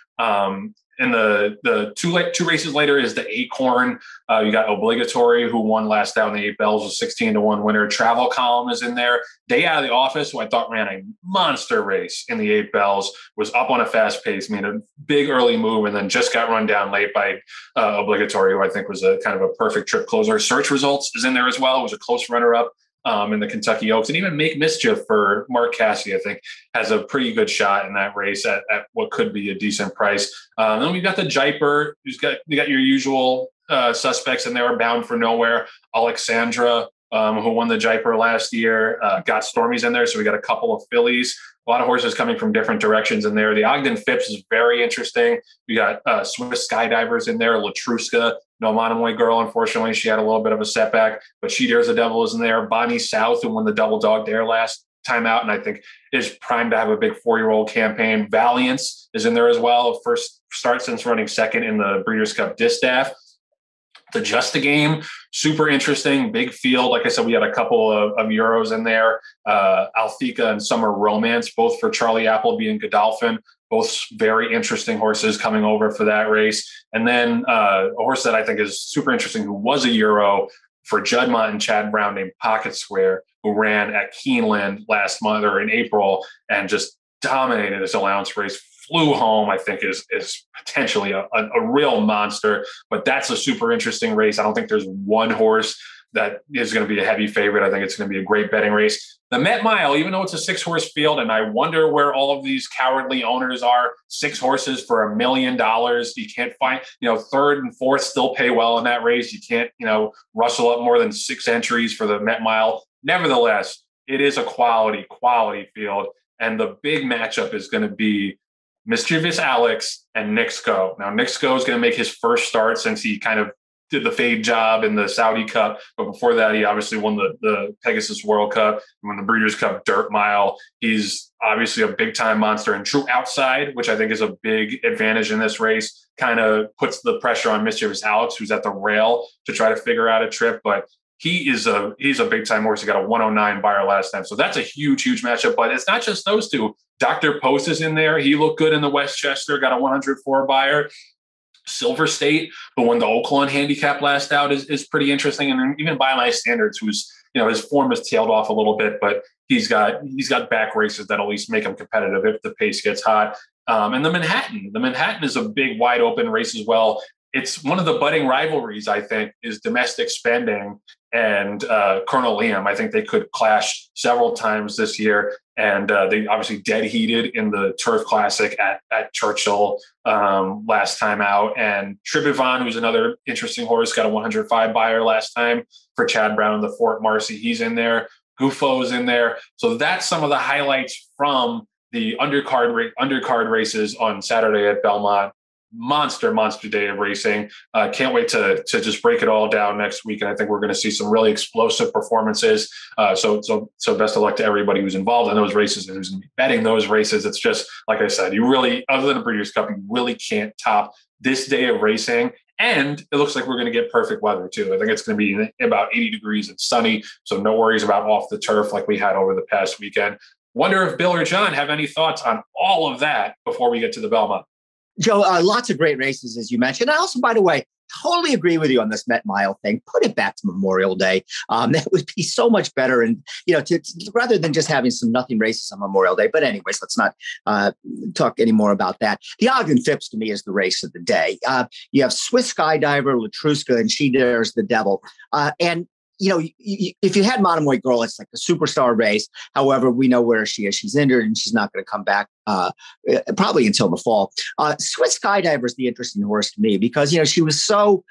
And the two races later is the Acorn. You got Obligatory, who won last down the 8 Bells, was 16-1 winner. Travel Column is in there. Day Out of the Office, who I thought ran a monster race in the 8 Bells, was up on a fast pace, made a big early move, and then just got run down late by Obligatory, who I think was a kind of a perfect trip closer. Search Results is in there as well. It was a close runner-up in the Kentucky Oaks, and even Make Mischief for Mark Cassidy, I think, has a pretty good shot in that race at what could be a decent price. Then we've got the Jaipur. You got your usual suspects in there, Bound for Nowhere, Alexandra, who won the Jaipur last year, got Stormies in there. So we got a couple of fillies, a lot of horses coming from different directions in there. The Ogden Phipps is very interesting. We got Swiss Skydivers in there, Latruska, no Monomoy Girl. Unfortunately, she had a little bit of a setback, but She Dares the Devil is in there. Bonnie South, who won the Double Dog Dare last time out, and I think is primed to have a big 4-year-old campaign. Valiance is in there as well. First start since running second in the Breeders' Cup Distaff. The Just a Game, super interesting, big field. Like I said, we had a couple of Euros in there. Althika and Summer Romance, both for Charlie Appleby and Godolphin, both very interesting horses coming over for that race. And then a horse that I think is super interesting, who was a Euro for Juddmonte and Chad Brown, named Pocket Square, who ran at Keeneland last month or in April and just dominated this allowance race. Flew home, I think, is potentially a real monster, but that's a super interesting race. I don't think there's one horse that is going to be a heavy favorite. I think it's going to be a great betting race. The Met Mile, even though it's a 6-horse field, and I wonder where all of these cowardly owners are, 6 horses for $1 million. You can't find, third and fourth still pay well in that race. You can't, rustle up more than 6 entries for the Met Mile. Nevertheless, it is a quality field. And the big matchup is going to be Mischievous Alex and Nick Sko. Now, Nick Sko is going to make his first start since he kind of did the fade job in the Saudi Cup. But before that, he obviously won the Pegasus World Cup and won the Breeders' Cup Dirt Mile. He's obviously a big-time monster and true outside, which I think is a big advantage in this race. Kind of puts the pressure on Mischievous Alex, who's at the rail, to try to figure out a trip. But he's a big-time horse. He got a 109 buyer last time. So that's a huge matchup. But it's not just those two. Dr. Post is in there. He looked good in the Westchester, got a 104 buyer. Silver State, who won the Oaklawn handicap last out, is pretty interesting. And even by my standards, who's, his form has tailed off a little bit, but he's got back races that at least make him competitive if the pace gets hot. And the Manhattan is a big, wide open race as well. It's one of the budding rivalries, I think, is Domestic Spending and Colonel Liam. I think they could clash several times this year. And they obviously dead heated in the Turf Classic at Churchill last time out. And Tribivon, who's another interesting horse, got a 105 buyer last time for Chad Brown in the Fort Marcy. He's in there. Guffo's in there. So that's some of the highlights from the undercard races on Saturday at Belmont. Monster day of racing. Can't wait to just break it all down next week. And I think we're going to see some really explosive performances. So best of luck to everybody who's involved in those races and who's going to be betting those races. It's just, like I said, you really, other than the Breeders' Cup, you really can't top this day of racing. And it looks like we're going to get perfect weather too. I think it's going to be about 80 degrees and sunny. So no worries about off the turf like we had over the past weekend. Wonder if Bill or John have any thoughts on all of that before we get to the Belmont. Joe, lots of great races, as you mentioned. I also, by the way, totally agree with you on this Met Mile thing. Put it back to Memorial Day. That would be so much better. And, rather than just having some nothing races on Memorial Day. But anyways, let's not talk anymore about that. The Ogden Phipps, to me, is the race of the day. You have Swiss Skydiver, Latruska, and She Dares the Devil. And if you had Monomoy Girl, it's like a superstar race. However, we know where she is. She's injured and she's not going to come back probably until the fall. Swiss Skydiver is the interesting horse to me because, she was so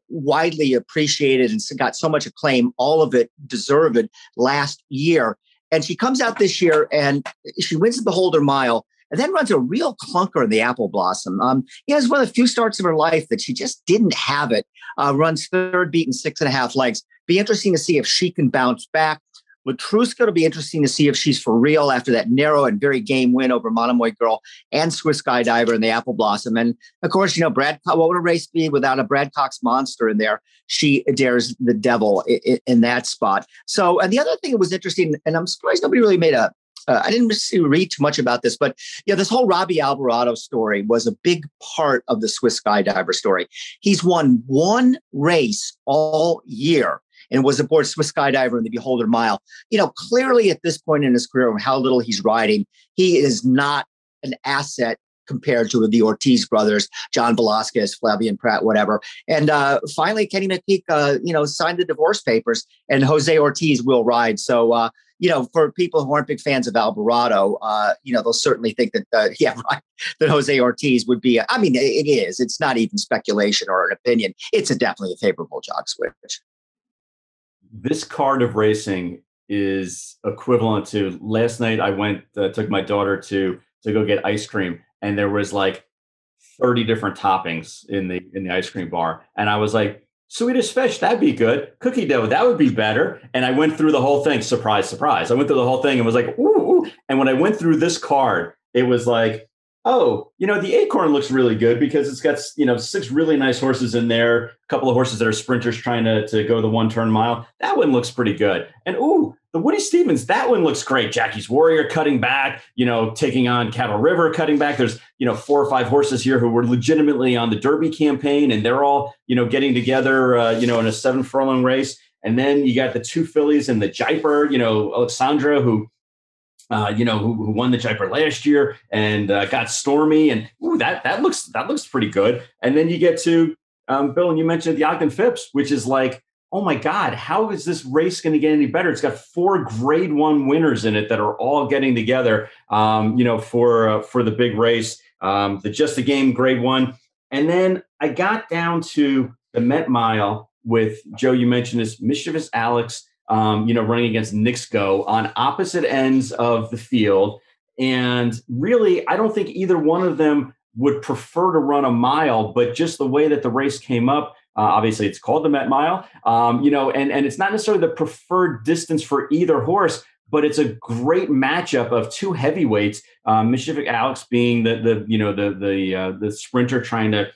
widely appreciated and got so much acclaim, all of it deserved last year. And she comes out this year and she wins the Beholder Mile and then runs a real clunker in the Apple Blossom. It's one of the few starts of her life that she just didn't have it. Runs third beat in 6.5 legs. Be interesting to see if she can bounce back. Latruska, it'll be interesting to see if she's for real after that narrow and very game win over Monomoy Girl and Swiss Skydiver in the Apple Blossom. And of course, Brad, what would a race be without a Brad Cox monster in there? She Dares the Devil in that spot. So, and the other thing that was interesting, and I'm surprised nobody really made I didn't read too much about this, but this whole Robbie Alvarado story was a big part of the Swiss Skydiver story. He's won one race all year and was aboard Swiss Skydiver in the Beholder Mile. Clearly at this point in his career, how little he's riding, he is not an asset compared to the Ortiz brothers, John Velasquez, Flavian Pratt, whatever. And finally, Kenny McPeek, signed the divorce papers, and Jose Ortiz will ride. So, for people who aren't big fans of Alvarado, they'll certainly think that, that Jose Ortiz would be, it is. It's not even speculation or an opinion. It's definitely a favorable jog switch. This card of racing is equivalent to last night. I went, took my daughter to go get ice cream, and there was like 30 different toppings in the ice cream bar. And I was like, Swedish fish, that'd be good. Cookie dough, that would be better. And I went through the whole thing. Surprise, surprise. I went through the whole thing and was like, ooh. And when I went through this card, it was like, oh, the Acorn looks really good because it's got, 6 really nice horses in there, a couple of horses that are sprinters trying to go the 1 turn mile. That one looks pretty good. And ooh, the Woody Stevens, that one looks great. Jackie's Warrior cutting back, taking on Cattle River cutting back. There's, 4 or 5 horses here who were legitimately on the Derby campaign, and they're all, getting together, in a 7 furlong race. And then you got the 2 fillies and the Jaipur, Alexandra, who won the Jaipur last year and got Stormy, and ooh, that looks pretty good. And then you get to Bill, and you mentioned the Ogden Phipps, which is like, oh my God, how is this race going to get any better? It's got 4 Grade 1 winners in it that are all getting together, for the big race, the Just a Game Grade 1. And then I got down to the Met Mile with Joe. You mentioned this Mischievous Alex, running against Nixgo on opposite ends of the field. And really, I don't think either one of them would prefer to run a mile, but just the way that the race came up, obviously it's called the Met Mile, and it's not necessarily the preferred distance for either horse, but it's a great matchup of 2 heavyweights, Mischievous Alex being the sprinter trying to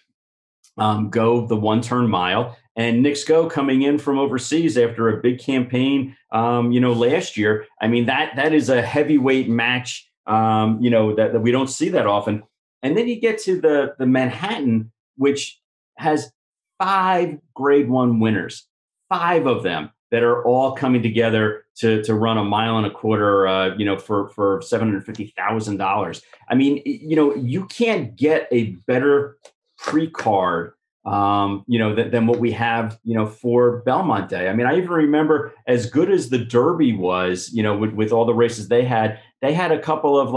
go the 1 turn mile, and Nixgo coming in from overseas after a big campaign, last year. I mean, that is a heavyweight match, that we don't see that often. And then you get to the Manhattan, which has 5 Grade 1 winners, 5 of them that are all coming together to run a 1.25 miles, for $750,000. I mean, you can't get a better pre-card, than what we have, for Belmont Day. I mean, I even remember, as good as the Derby was, with all the races they had a couple of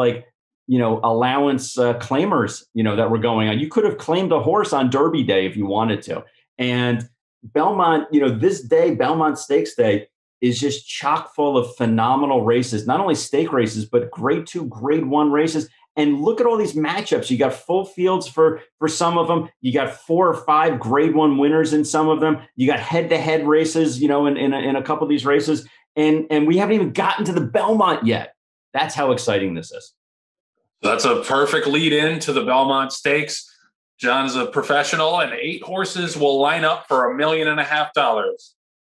allowance claimers, that were going on. You could have claimed a horse on Derby Day if you wanted to. And Belmont, this day, Belmont Stakes Day, is just chock full of phenomenal races, not only stake races, but Grade 2, Grade 1 races. And look at all these matchups. You got full fields for some of them. You got 4 or 5 Grade 1 winners in some of them. You got head-to-head races, in a couple of these races. And we haven't even gotten to the Belmont yet. That's how exciting this is. That's a perfect lead in to the Belmont Stakes. John's a professional, and 8 horses will line up for $1.5 million.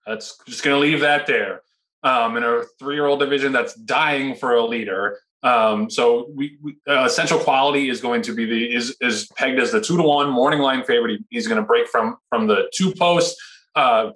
That's just going to leave that there. In a 3-year-old division that's dying for a leader. So we Essential Quality is going to be is pegged as the 2-to-1 morning line favorite. He's going to break from the 2 posts. Todd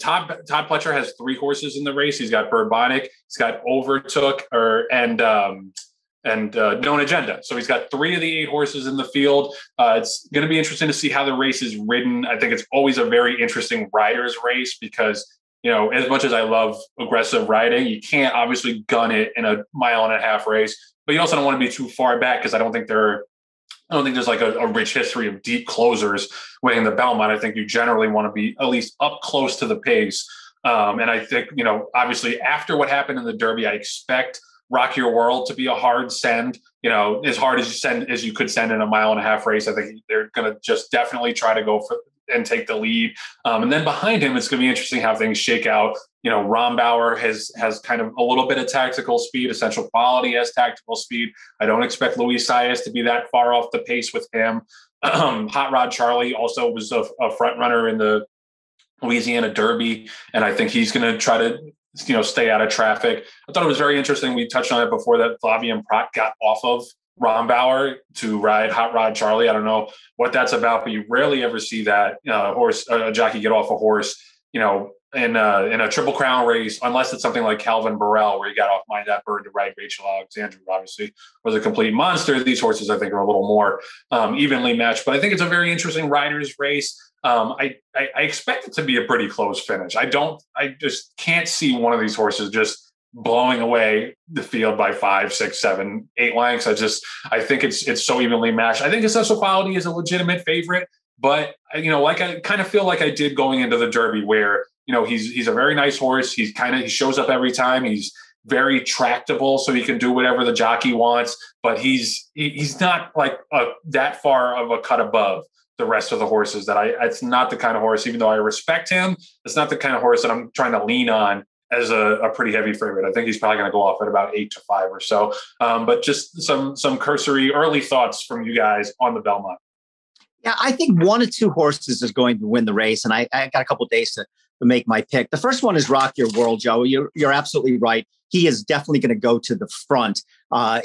Pletcher has 3 horses in the race. He's got Bourbonic, he's got Overtook, and Known Agenda. So he's got 3 of the 8 horses in the field. It's going to be interesting to see how the race is ridden. I think it's always a very interesting riders race because, as much as I love aggressive riding, you can't obviously gun it in a 1.5 mile race, but you also don't want to be too far back because I don't think there's like a rich history of deep closers winning the Belmont. I think you generally want to be at least up close to the pace. And I think, obviously after what happened in the Derby, I expect Rock Your World to be a hard send, as hard as you could send in a 1.5 mile race. I think they're going to just definitely try to go for and take the lead. And then behind him, it's going to be interesting how things shake out. Rombauer has kind of a little bit of tactical speed. Essential Quality has tactical speed. I don't expect Luis Saez to be that far off the pace with him. Hot Rod Charlie also was a front runner in the Louisiana Derby, and I think he's going to try to stay out of traffic. I thought it was very interesting. We touched on it before that Flavian Pratt got off of Rombauer to ride Hot Rod Charlie. I don't know what that's about, but you rarely ever see that jockey get off a horse, in a Triple Crown race, unless it's something like Calvin Burrell, where he got off Mind That Bird to ride Rachel Alexander, who obviously was a complete monster. These horses, I think, are a little more evenly matched. But I think it's a very interesting riders race. I expect it to be a pretty close finish. I just can't see one of these horses just blowing away the field by 5, 6, 7, 8 lengths. I think it's so evenly matched. I think Essential Quality is a legitimate favorite, but like I kind of feel like I did going into the Derby, where he's a very nice horse. He shows up every time. He's very tractable, so he can do whatever the jockey wants. But he's not like that far of a cut above the rest of the horses. It's not the kind of horse, even though I respect him, it's not the kind of horse that I'm trying to lean on as a pretty heavy favorite. I think he's probably going to go off at about 8 to 5 or so. But just some cursory early thoughts from you guys on the Belmont. Yeah, I think 1 or 2 horses is going to win the race, and I got a couple of days to make my pick. The first one is Rock Your World, Joe. You're absolutely right. He is definitely going to go to the front.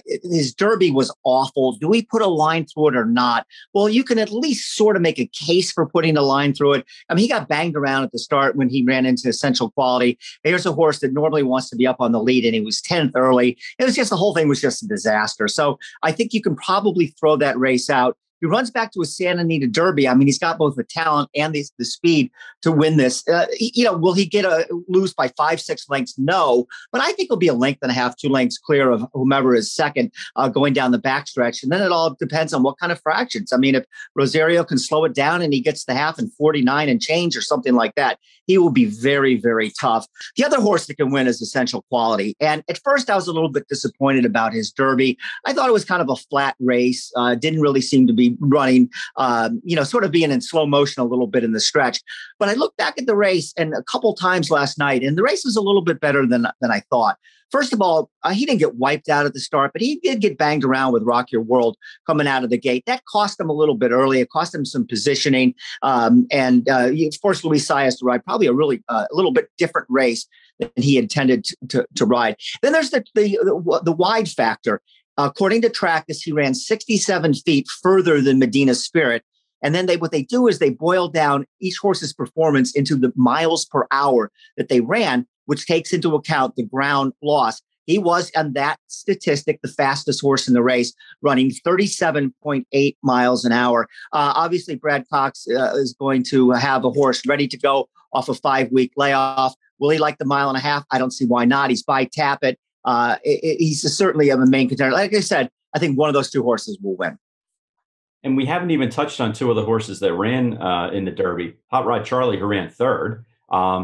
His Derby was awful. Do we put a line through it or not? Well, you can at least sort of make a case for putting a line through it. I mean, he got banged around at the start when he ran into Essential Quality. Here's a horse that normally wants to be up on the lead, and he was 10th early. The whole thing was just a disaster. So I think you can probably throw that race out. He runs back to a Santa Anita Derby. I mean, he's got both the talent and the speed to win this. Will he lose by 5, 6 lengths? No, but I think it'll be a length and a half, 2 lengths clear of whomever is second going down the backstretch. And then it all depends on what kind of fractions. I mean, if Rosario can slow it down and he gets the half in 49 and change or something like that, he will be very, very tough. The other horse that can win is Essential Quality. And at first I was a little bit disappointed about his Derby. I thought it was kind of a flat race. Didn't really seem to be running, sort of being in slow motion a little bit in the stretch. But I looked back at the race and a couple times last night, and the race was a little bit better than I thought. First of all, he didn't get wiped out at the start, but he did get banged around with Rock Your World coming out of the gate. That cost him a little bit early. It cost him some positioning. And of course, Luis Saez to ride probably a little bit different race than he intended to ride. Then there's the wide factor. According to Tractus, he ran 67 feet further than Medina Spirit. And then what they do is they boil down each horse's performance into the miles per hour that they ran, which takes into account the ground loss. He was, on that statistic, the fastest horse in the race, running 37.8 miles an hour. Obviously, Brad Cox is going to have a horse ready to go off a 5-week layoff. Will he like the mile and a half? I don't see why not. He's by Tappet. He's certainly a main contender. Like I said, I think one of those 2 horses will win. And we haven't even touched on 2 of the horses that ran in the Derby. Hot Rod Charlie, who ran 3rd,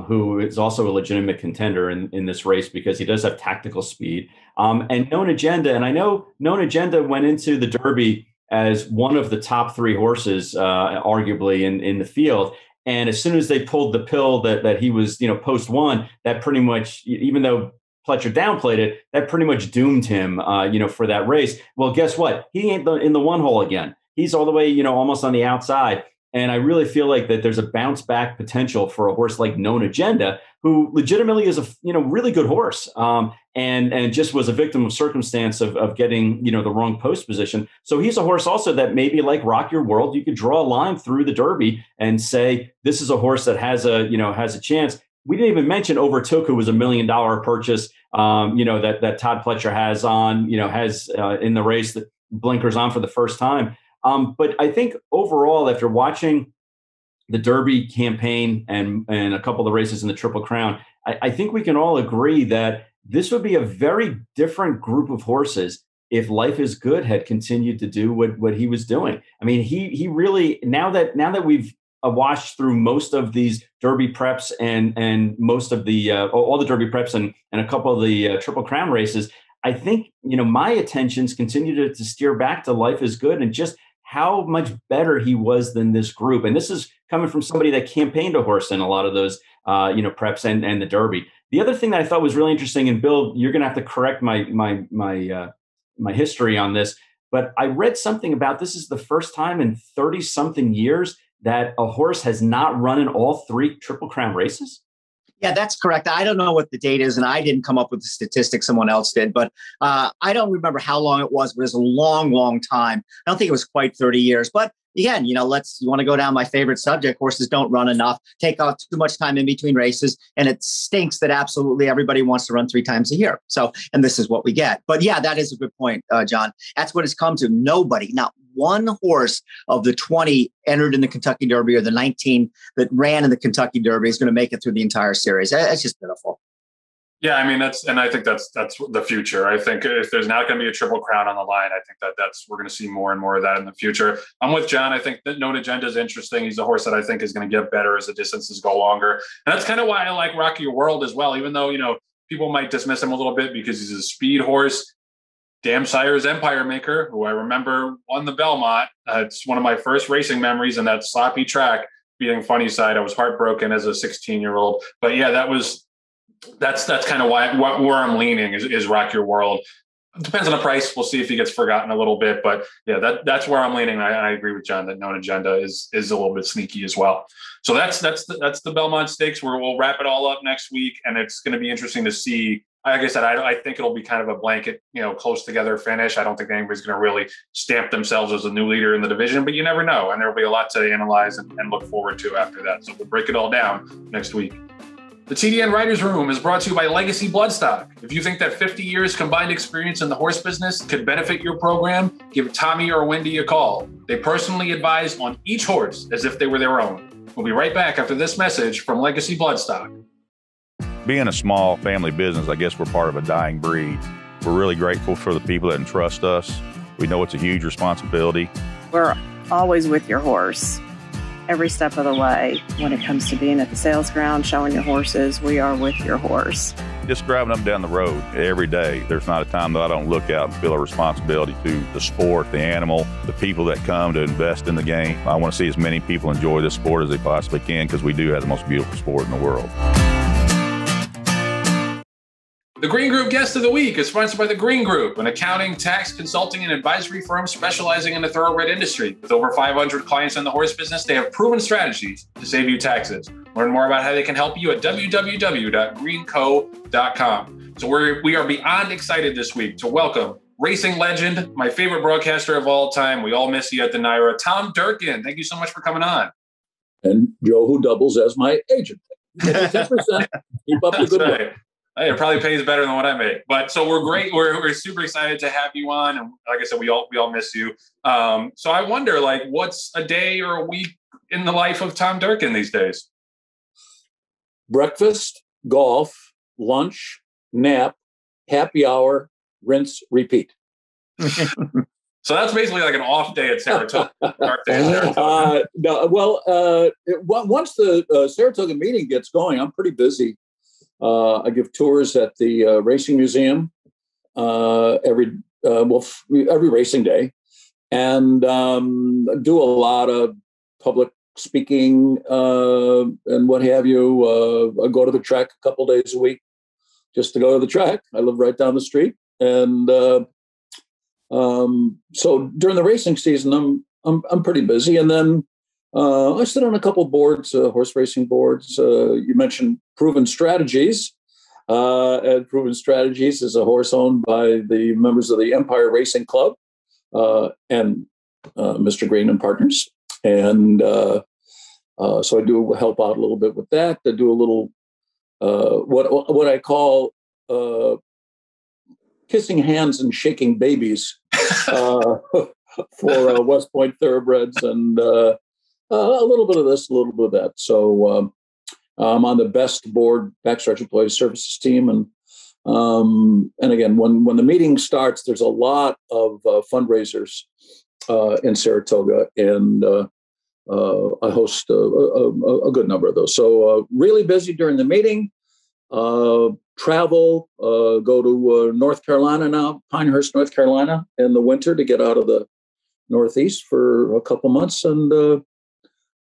who is also a legitimate contender in this race because he does have tactical speed. And Known Agenda, and I know Known Agenda went into the Derby as one of the top 3 horses, arguably, in the field. And as soon as they pulled the pill that he was, post 1, that pretty much, even though Pletcher downplayed it, that pretty much doomed him, for that race. Well, guess what? He ain't in the 1 hole again. He's all the way, almost on the outside. And I really feel like that there's a bounce back potential for a horse like Known Agenda, who legitimately is a really good horse, and just was a victim of circumstance of getting the wrong post position. So he's a horse also that maybe like Rock Your World, you could draw a line through the Derby and say this is a horse that has a chance. We didn't even mention Overtook, who was $1 million purchase, that Todd Pletcher has on, in the race, that blinkers on for the first time. But I think overall, after watching the Derby campaign and a couple of the races in the Triple Crown, I think we can all agree that this would be a very different group of horses if Life is Good had continued to do what he was doing. I mean, he really, now that we've washed through most of these Derby preps and most of the all the Derby preps and a couple of the Triple Crown races, I think my attentions continue to steer back to Life is Good and just how much better he was than this group. And this is coming from somebody that campaigned a horse in a lot of those preps and the Derby. The other thing that I thought was really interesting, and Bill, you're going to have to correct my history on this, but I read something about this is the first time in 30 something years that a horse has not run in all 3 Triple Crown races? Yeah, that's correct. I don't know what the date is, and I didn't come up with the statistic. Someone else did, but I don't remember how long it was, but it was a long, long time. I don't think it was quite 30 years, but again, you want to go down my favorite subject. Horses don't run enough, take off too much time in between races. And it stinks that absolutely everybody wants to run 3 times a year. So, and this is what we get. But yeah, that is a good point, John. That's what it's come to. Nobody, not one horse of the 20 entered in the Kentucky Derby or the 19 that ran in the Kentucky Derby is going to make it through the entire series. That's just pitiful. Yeah, I mean, I think that's the future. I think if there's not going to be a Triple Crown on the line, I think we're going to see more and more of that in the future. I'm with John. I think that Known Agenda is interesting. He's a horse that I think is going to get better as the distances go longer. And that's kind of why I like Rocky Your World as well, even though, people might dismiss him a little bit because he's a speed horse. Damn Sire's Empire Maker, who I remember won the Belmont. It's one of my first racing memories, and that sloppy track beating Funny Side. I was heartbroken as a 16-year-old. But yeah, that's kind of where I'm leaning is Rock Your World. It depends on the price. We'll see if he gets forgotten a little bit, but yeah, that's where I'm leaning. I agree with John that Known Agenda is a little bit sneaky as well. So that's the Belmont Stakes, where we'll wrap it all up next week, and it's going to be interesting to see. Like I said, I think it'll be kind of a blanket, close together finish. I don't think anybody's going to really stamp themselves as a new leader in the division, but you never know, and there'll be a lot to analyze and look forward to after that. So we'll break it all down next week. The TDN Writers Room is brought to you by Legacy Bloodstock. If you think that 50 years combined experience in the horse business could benefit your program, give Tommy or Wendy a call. They personally advise on each horse as if they were their own. We'll be right back after this message from Legacy Bloodstock. Being a small family business, I guess we're part of a dying breed. We're really grateful for the people that entrust us. We know it's a huge responsibility. We're always with your horse. Every step of the way, when it comes to being at the sales ground, showing your horses, we are with your horse. Just driving up and down the road every day, there's not a time that I don't look out and feel a responsibility to the sport, the animal, the people that come to invest in the game. I want to see as many people enjoy this sport as they possibly can, because we do have the most beautiful sport in the world. The Green Group Guest of the Week is sponsored by The Green Group, an accounting, tax, consulting, and advisory firm specializing in the thoroughbred industry. With over 500 clients in the horse business, they have proven strategies to save you taxes. Learn more about how they can help you at www.greenco.com. So we are beyond excited this week to welcome racing legend, my favorite broadcaster of all time. We all miss you at the NYRA, Tom Durkin. Thank you so much for coming on. And Joe, who doubles as my agent. 10%. Keep up the good work. Hey, it probably pays better than what I make. But so we're great. We're super excited to have you on. And like I said, we all miss you. So I wonder, what's a day or a week in the life of Tom Durkin these days? Breakfast, golf, lunch, nap, happy hour, rinse, repeat. So that's basically like an off day at Saratoga. Once the Saratoga meeting gets going, I'm pretty busy. I give tours at the Racing Museum every racing day, and do a lot of public speaking and what have you. I go to the track a couple days a week just to go to the track. I live right down the street, and so during the racing season, I'm pretty busy, and then I sit on a couple boards, horse racing boards. You mentioned Proven Strategies. And Proven Strategies is a horse owned by the members of the Empire Racing Club and Mr. Green and Partners. And so I do help out a little bit with that. I do a little what I call kissing hands and shaking babies for West Point Thoroughbreds, and a little bit of this, a little bit of that. So I'm on the best board backstretch employee services team, and again, when the meeting starts, there's a lot of fundraisers in Saratoga, and I host a good number of those. So really busy during the meeting. Travel, go to North Carolina now, Pinehurst, North Carolina, in the winter to get out of the Northeast for a couple months, and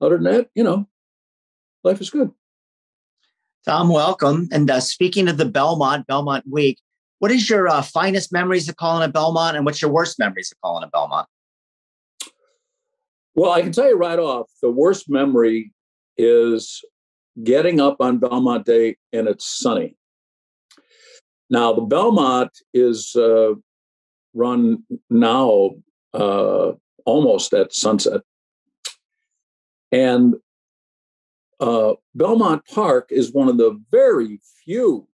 other than that, life is good. Tom, welcome. And speaking of the Belmont Week, what is your finest memories of calling a Belmont, and what's your worst memories of calling a Belmont? Well, I can tell you right off, the worst memory is getting up on Belmont Day and it's sunny. Now, the Belmont is run now almost at sunset. And Belmont Park is one of the very few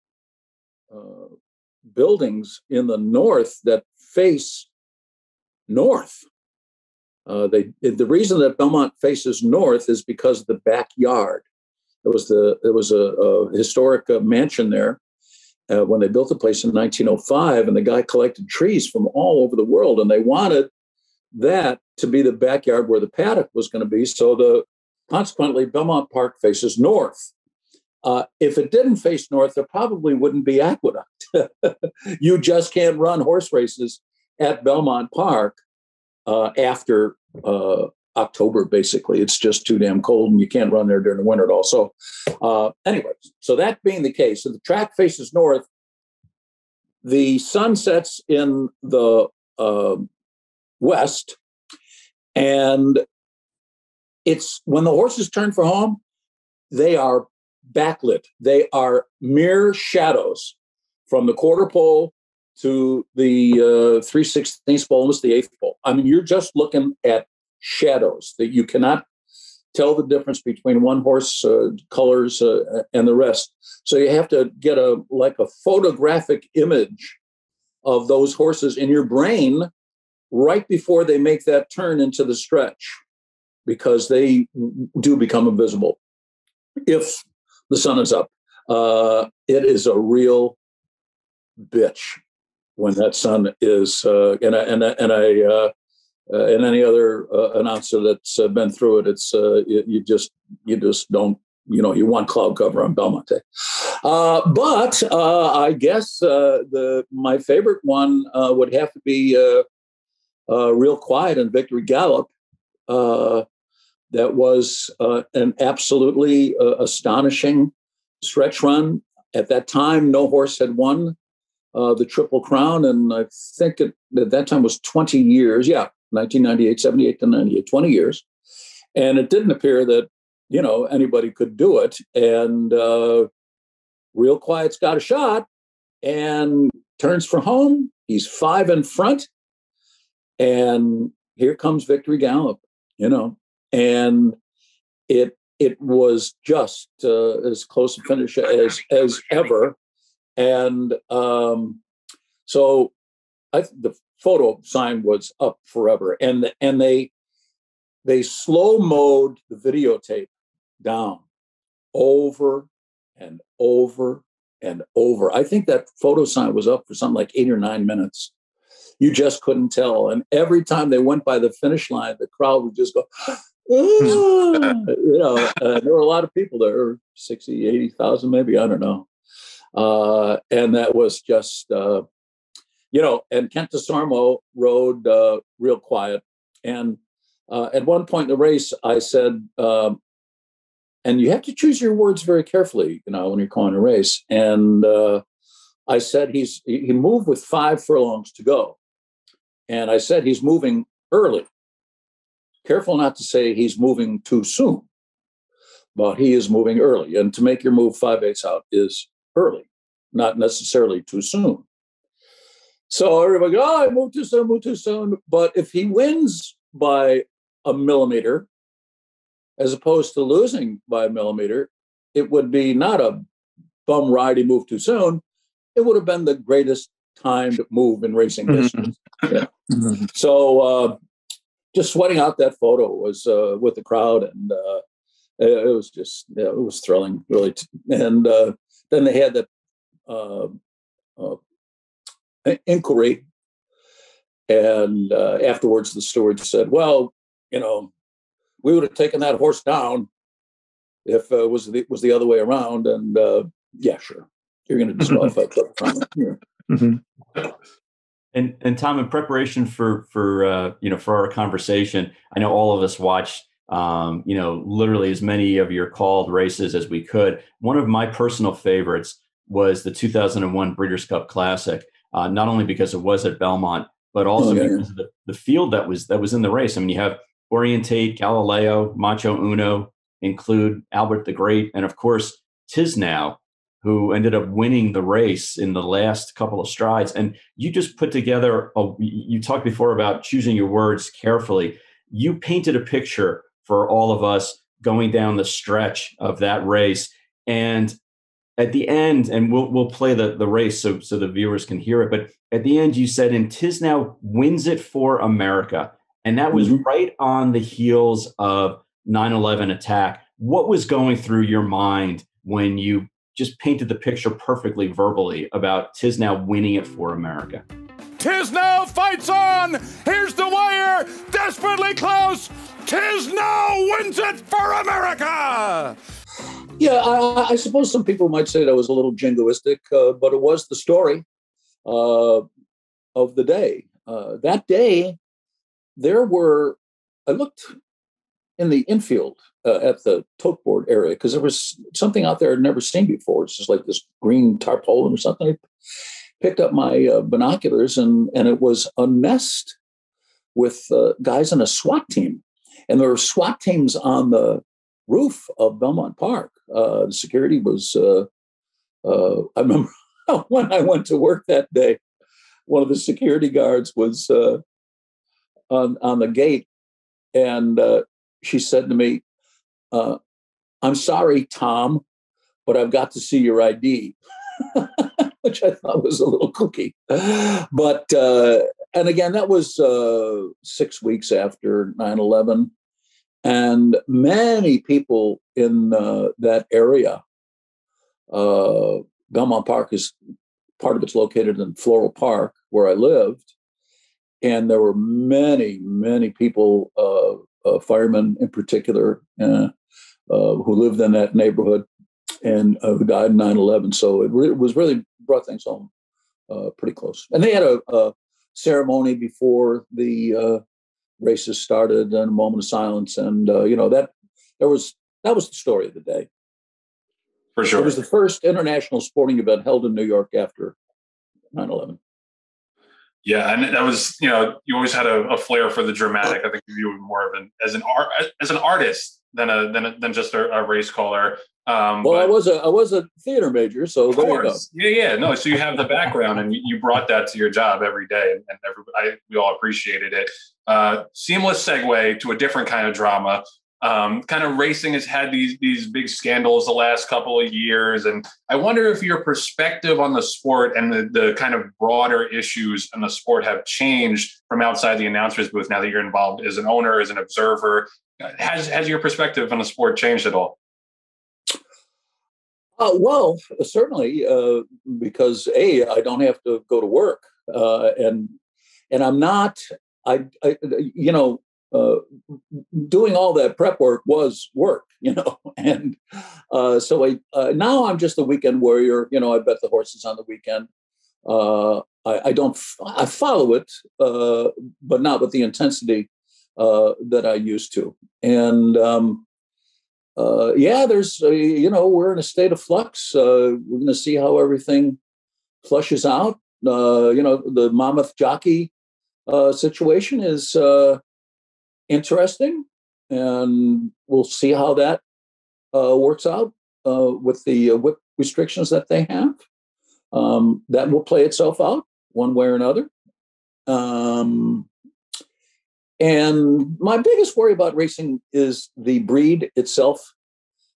buildings in the north that face north. The reason that Belmont faces north is because of the backyard. There was a historic mansion there when they built the place in 1905, and the guy collected trees from all over the world, and they wanted that to be the backyard where the paddock was going to be. So consequently, Belmont Park faces north. If it didn't face north, there probably wouldn't be Aqueduct. You just can't run horse races at Belmont Park after October, basically. It's just too damn cold, and you can't run there during the winter at all. So anyways, so that being the case, so the track faces north, the sun sets in the west, and it's when the horses turn for home, they are backlit. They are mere shadows from the quarter pole to the 3/16 pole, almost the 8th pole. I mean, you're just looking at shadows that you cannot tell the difference between one horse colors and the rest. So you have to get a photographic image of those horses in your brain right before they make that turn into the stretch, because they do become invisible if the sun is up. It is a real bitch when that sun is, and any other announcer that's been through it, it's you just don't, you want cloud cover on Belmont Day. But I guess my favorite one would have to be Real Quiet and Victory Gallop. That was an absolutely astonishing stretch run. At that time, no horse had won the Triple Crown, and I think at that time was 20 years. Yeah, 1998, 78 to 98, 20 years. And it didn't appear that, anybody could do it. And Real Quiet's got a shot and turns for home. He's 5 in front. And here comes Victory Gallop, and it was just as close a finish as ever. And so the photo sign was up forever, and they slow mode the videotape down over and over and over. I think that photo sign was up for something like 8 or 9 minutes. You just couldn't tell. And every time they went by the finish line, the crowd would just go, there were a lot of people there, 60, 80,000 maybe, I don't know. And that was just, and Kent DeSormo rode Real Quiet. And at one point in the race, I said, and you have to choose your words very carefully, when you're calling a race. And I said, he moved with 5 furlongs to go. And I said, he's moving early. Careful not to say he's moving too soon, but he is moving early. And to make your move 5/8 out is early, not necessarily too soon. So everybody goes, I moved too soon. But if he wins by a millimeter, as opposed to losing by a millimeter, it would be not a bum ride, he moved too soon. It would have been the greatest timed move in racing history. Yeah. Mm-hmm. So just sweating out that photo was with the crowd, and it was just, it was thrilling, really. And then they had that inquiry, and afterwards the steward said, well, we would have taken that horse down if it was the other way around. And yeah, sure, you're going to disqualify from it. Yeah. Mm-hmm. And Tom, in preparation for our conversation, I know all of us watched, literally as many of your called races as we could. One of my personal favorites was the 2001 Breeders' Cup Classic, not only because it was at Belmont, but also because of the field that was in the race. I mean, you have Orientate, Galileo, Macho Uno, include Albert the Great, and of course Tisnow, who ended up winning the race in the last couple of strides. And you just put together, you talked before about choosing your words carefully. You painted a picture for all of us going down the stretch of that race. And at the end, and we'll play the race so the viewers can hear it, but at the end you said, "And Tisnow wins it for America." And that was right on the heels of 9/11 attack. What was going through your mind when you just painted the picture perfectly verbally about Tisnow winning it for America? Tisnow fights on. Here's the wire. Desperately close. Tisnow wins it for America. Yeah, I suppose some people might say that was a little jingoistic, but it was the story of the day. That day, I looked in the infield at the tote board area because there was something out there I'd never seen before. It's just like this green tarpaulin or something. I picked up my binoculars and it was a nest with guys in a SWAT team. And there were SWAT teams on the roof of Belmont Park. The security was, I remember when I went to work that day, one of the security guards was on the gate. And she said to me, "I'm sorry, Tom, but I've got to see your ID," which I thought was a little kooky. But, and again, that was 6 weeks after 9/11. And many people in that area, Belmont Park is part of it's located in Floral Park, where I lived. And there were many, many people, firemen in particular, who lived in that neighborhood and who died in 9/11. So it was really brought things home pretty close. And they had a ceremony before the races started and a moment of silence. And, that was the story of the day. For sure. It was the first international sporting event held in New York after 9/11. Yeah, and that was, you always had a flair for the dramatic. I think you were more of as an artist than just a race caller. Well, I was a theater major, so there you go. Yeah, no. So you have the background, and you brought that to your job every day, and we all appreciated it. Seamless segue to a different kind of drama. Kind of racing has had these big scandals the last couple of years, and I wonder if your perspective on the sport and the kind of broader issues in the sport have changed from outside the announcer's booth now that you're involved as an owner, as an observer. Has your perspective on the sport changed at all? Well, certainly, because I don't have to go to work, and I'm not. Doing all that prep work was work, and so now I'm just a weekend warrior. I bet the horses on the weekend. I follow it, but not with the intensity that I used to. And there's we're in a state of flux. We're going to see how everything flushes out. The Monmouth jockey situation is interesting, and we'll see how that works out with the whip restrictions that they have. That will play itself out one way or another. And my biggest worry about racing is the breed itself.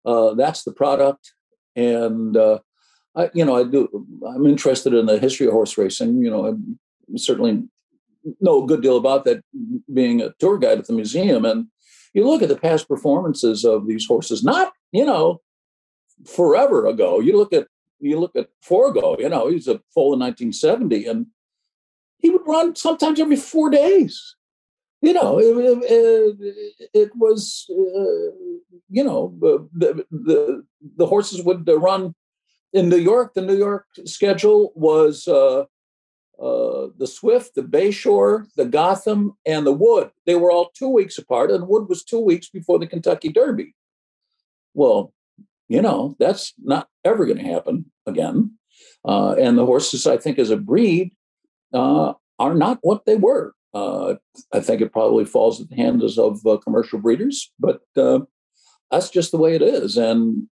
That's the product. And, I'm interested in the history of horse racing. I certainly know a good deal about that, being a tour guide at the museum. And you look at the past performances of these horses, not, forever ago. You look at Forgo, he was a foal in 1970, and he would run sometimes every 4 days. It was, the horses would run in New York. The New York schedule was the Swift, the Bayshore, the Gotham, and the Wood. They were all 2 weeks apart, and Wood was 2 weeks before the Kentucky Derby. Well, that's not ever going to happen again. And the horses, I think, as a breed, are not what they were. I think it probably falls at the hands of commercial breeders, but that's just the way it is. And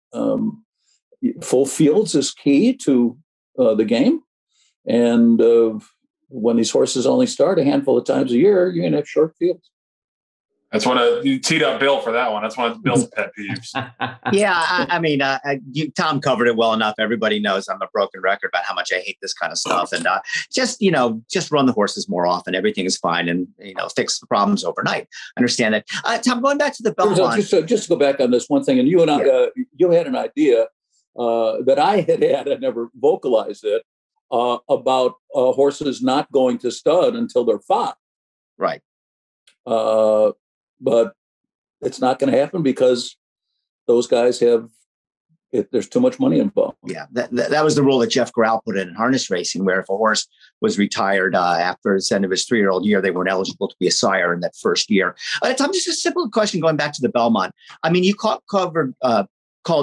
full fields is key to the game. And when these horses only start a handful of times a year, you're going to have short fields. That's you teed up Bill for that one. That's one of Bill's pet peeves. Yeah, I mean, Tom covered it well enough. Everybody knows I'm a broken record about how much I hate this kind of stuff. And just run the horses more often. Everything is fine, and fix the problems overnight. Understand that. Tom, going back to the Belmont. Just to go back on this one thing, and you and I, you had an idea that I had. I never vocalized it about horses not going to stud until they're 5. Right. But it's not going to happen because those guys there's too much money involved. Yeah, that was the rule that Jeff Grau put in harness racing, where if a horse was retired after the end of his 3-year-old year, they weren't eligible to be a sire in that first year. Tom, just a simple question going back to the Belmont. I mean, you called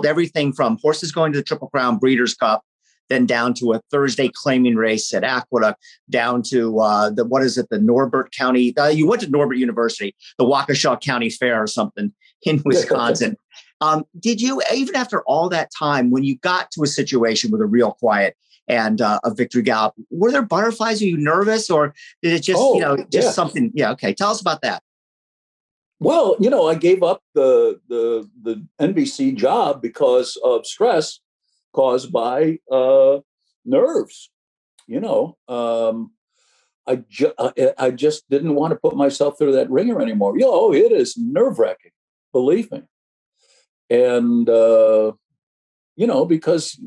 everything from horses going to the Triple Crown Breeders' Cup, then down to a Thursday claiming race at Aqueduct, down to the Norbert County. You went to Norbert University, the Waukesha County Fair or something in Wisconsin. Did you, even after all that time, when you got to a situation with a real quiet and a victory gallop, were there butterflies? Were you nervous, or did it just something? Yeah. Okay. Tell us about that. Well, I gave up the NBC job because of stress caused by nerves. I just didn't want to put myself through that ringer anymore. It is nerve-wracking, believe me. And because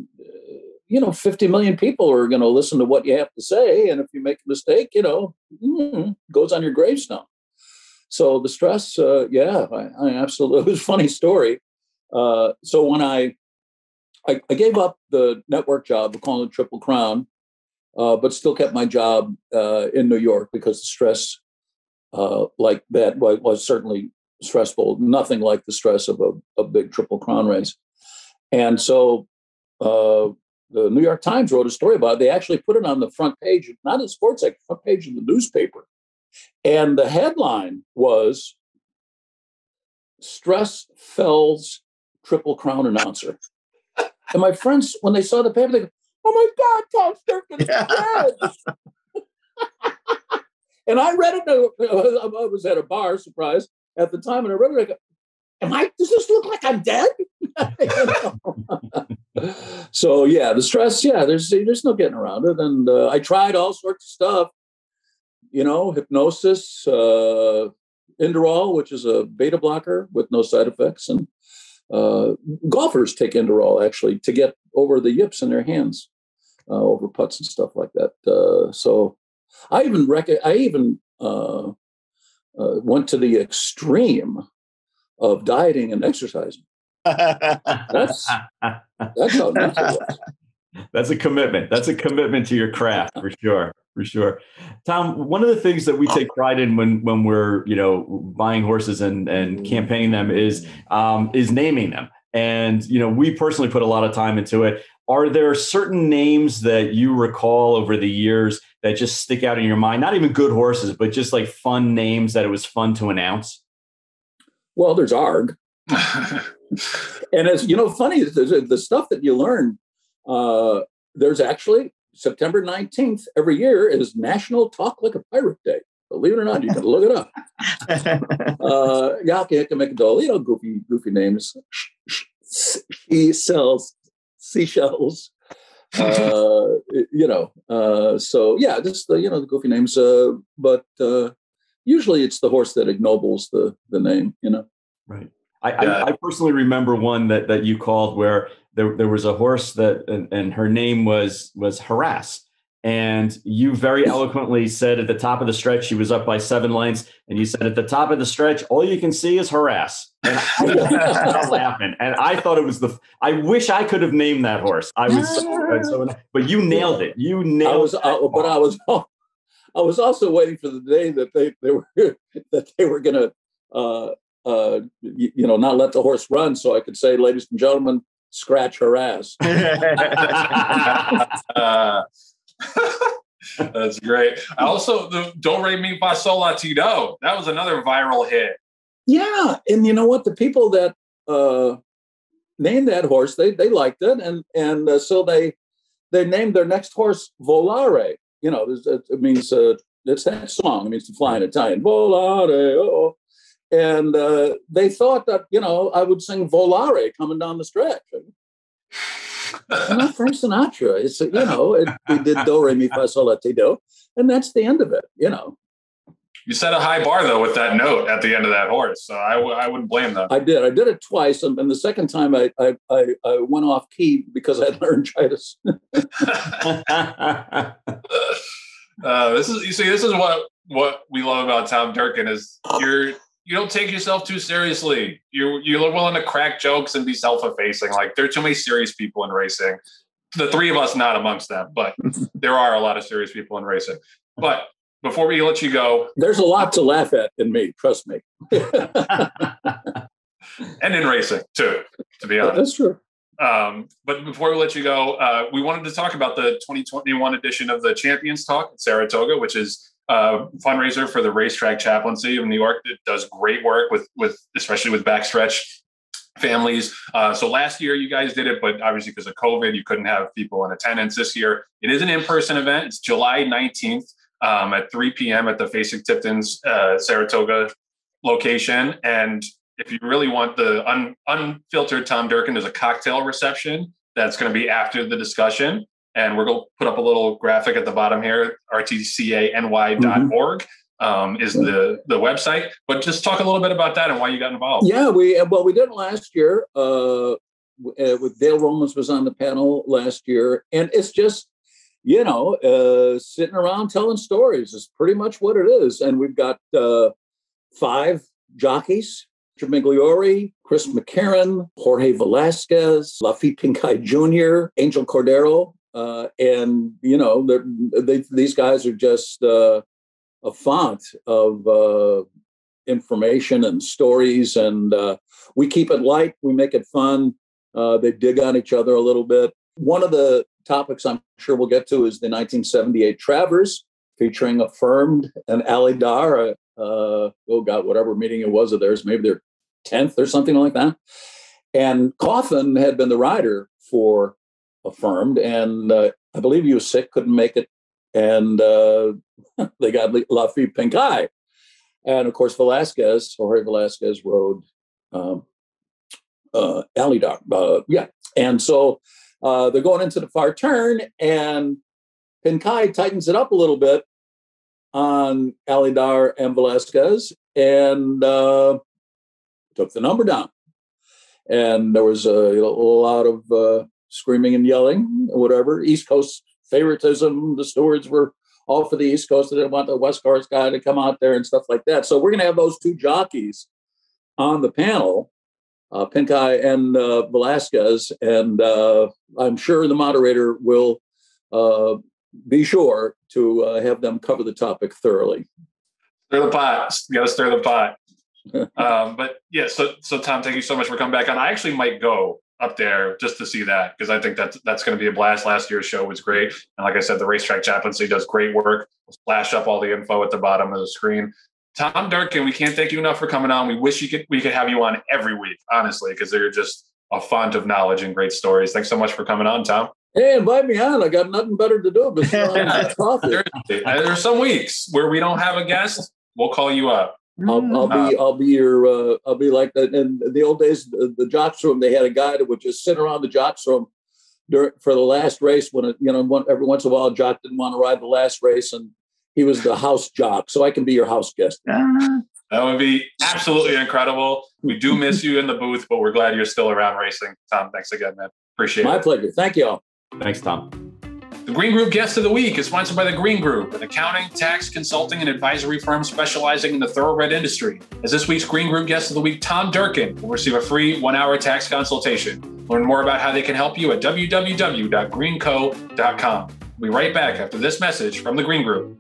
50 million people are going to listen to what you have to say, and if you make a mistake, goes on your gravestone. So the stress, I absolutely. It was a funny story. So when I gave up the network job of calling it Triple Crown, but still kept my job in New York because the stress like that was certainly stressful. Nothing like the stress of a big Triple Crown race. And so the New York Times wrote a story about it. They actually put it on the front page, not in the sports section, front page of the newspaper. And the headline was, "Stress fells Triple Crown announcer." And my friends, when they saw the paper, they go, "Oh my God, Tom Durkin's dead." And I read it. I was at a bar, surprise, at the time, and I read it. I go, does this look like I'm dead? So yeah, the stress. Yeah, there's no getting around it. And I tried all sorts of stuff. Hypnosis, Inderol, which is a beta blocker with no side effects, and golfers take Inderol actually to get over the yips in their hands, over putts and stuff like that. So I even went to the extreme of dieting and exercising. That's how nuts it was. That's a commitment. That's a commitment to your craft, for sure. For sure. Tom, one of the things that we take pride in when we're, buying horses and campaigning them is naming them. And, we personally put a lot of time into it. Are there certain names that you recall over the years that just stick out in your mind? Not even good horses, but just like fun names that it was fun to announce? Well, there's ARG. And as funny, the stuff that you learn, there's actually September 19th every year is National Talk Like a Pirate Day. Believe it or not, you can look it up. Yaki Hikamekadol, goofy names. He sells seashells. So yeah, just the goofy names. But usually it's the horse that ignobles the name. Right. I personally remember one that you called where there was a horse that and her name was Harass. And you very eloquently said at the top of the stretch, she was up by 7 lengths. And you said at the top of the stretch, all you can see is Harass. And I was laughing. And I thought it was I wish I could have named that horse. I was but you nailed it. You nailed it. But I was also waiting for the day that they were going to, not let the horse run. So I could say, ladies and gentlemen, scratch Harass. That's great. I also, Don't Rate Me by Solatito. That was another viral hit. Yeah. And you know what? The people that named that horse, they liked it. And so they named their next horse Volare. It means, it's that song. It means to fly in Italian. Volare. Oh. And they thought that, I would sing Volare coming down the stretch. I'm not Frank Sinatra. It's, we did Do, Re, Mi, Fa, Sol, La, Ti, Do. And that's the end of it, You set a high bar, though, with that note at the end of that horse. So I wouldn't blame them. I did it twice. And the second time I went off key because I had laryngitis. This is what we love about Tom Durkin is you don't take yourself too seriously. You're willing to crack jokes and be self-effacing. Like, there are too many serious people in racing. The three of us, not amongst them, but there are a lot of serious people in racing. But before we let you go, there's a lot to laugh at in me. Trust me. And in racing too, to be honest. That's true. But before we let you go, we wanted to talk about the 2021 edition of the Champions Talk at Saratoga, which is a fundraiser for the Racetrack Chaplaincy of New York. It does great work with especially with backstretch families. So last year you guys did it, but obviously because of COVID, you couldn't have people in attendance. This year, it is an in-person event. It's July 19th at 3 p.m. at the Facing Tipton's Saratoga location. And if you really want the unfiltered Tom Durkin, there's a cocktail reception that's going to be after the discussion. And we're going to put up a little graphic at the bottom here, rtcany.org is the website. But just talk a little bit about that and why you got involved. Yeah, we did it last year. With Dale Romans was on the panel last year. And it's just, sitting around telling stories is pretty much what it is. And we've got 5 jockeys: Migliori, Chris McCarron, Jorge Velasquez, Lafitte Pincay Jr., Angel Cordero. And, these guys are just a font of information and stories. And we keep it light. We make it fun. They dig on each other a little bit. One of the topics I'm sure we'll get to is the 1978 Travers, featuring Affirmed and Alidar. Whatever meeting it was of theirs, maybe their 10th or something like that. And Coffin had been the rider for Affirmed, and I believe he was sick, couldn't make it, and they got Lafitte Pincay. And of course, Jorge Velasquez rode Alidar. And so they're going into the far turn, and Pincay tightens it up a little bit on Alidar and Velasquez, and took the number down. And there was a lot of screaming and yelling, whatever. East Coast favoritism. The stewards were all for the East Coast. They didn't want the West Coast guy to come out there and stuff like that. So we're going to have those 2 jockeys on the panel, Pincay and Velasquez. And I'm sure the moderator will be sure to have them cover the topic thoroughly. Stir the pot. You got to stir the pot. But yeah, so Tom, thank you so much for coming back on. I actually might go up there just to see that, because I think that's going to be a blast. Last year's show was great. And like I said, the Racetrack Chaplaincy does great work. We'll flash up all the info at the bottom of the screen. Tom Durkin, we can't thank you enough for coming on. We wish we could have you on every week, honestly, because they're just a font of knowledge and great stories. Thanks so much for coming on, Tom. Hey, invite me on. I got nothing better to do but coffee. There's some weeks where we don't have a guest. We'll call you up. I'll be like that. In the old days, the jocks room, they had a guy that would just sit around the jocks room for the last race when every once in a while a jock didn't want to ride the last race, and he was the house jock. So I can be your house guest. That would be absolutely incredible. We do miss you in the booth, but we're glad you're still around racing. Tom, thanks again, man. Appreciate it. My pleasure. Thank you all. Thanks, Tom. The Green Group Guest of the Week is sponsored by the Green Group, an accounting, tax, consulting, and advisory firm specializing in the thoroughbred industry. As this week's Green Group Guest of the Week, Tom Durkin will receive a free 1-hour tax consultation. Learn more about how they can help you at www.greenco.com. We'll be right back after this message from the Green Group.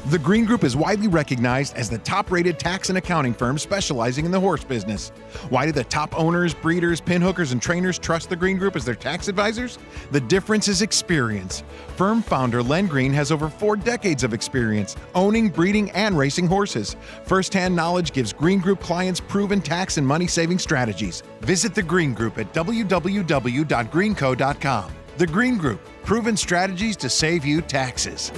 The Green Group is widely recognized as the top-rated tax and accounting firm specializing in the horse business. Why do the top owners, breeders, pinhookers, and trainers trust the Green Group as their tax advisors? The difference is experience. Firm founder Len Green has over 4 decades of experience owning, breeding, and racing horses. First-hand knowledge gives Green Group clients proven tax and money-saving strategies. Visit the Green Group at www.greenco.com. The Green Group, proven strategies to save you taxes.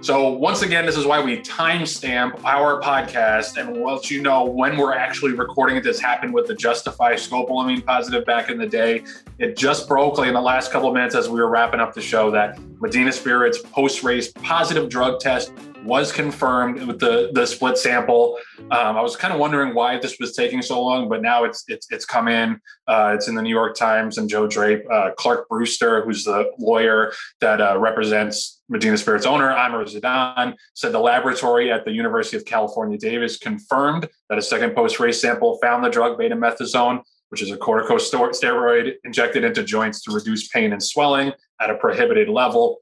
So once again, this is why we timestamp our podcast and we'll let you know when we're actually recording it. This happened with the Justify scopolamine positive back in the day. It just broke like in the last couple of minutes as we were wrapping up the show that Medina Spirit's post-race positive drug test was confirmed with the split sample. I was kind of wondering why this was taking so long, but now it's come in. It's in the New York Times, and Joe Drape, Clark Brewster, who's the lawyer that represents Medina Spirit's owner, Amr Zidan, said the laboratory at the University of California, Davis confirmed that a second post-race sample found the drug betamethasone, which is a corticosteroid injected into joints to reduce pain and swelling at a prohibited level.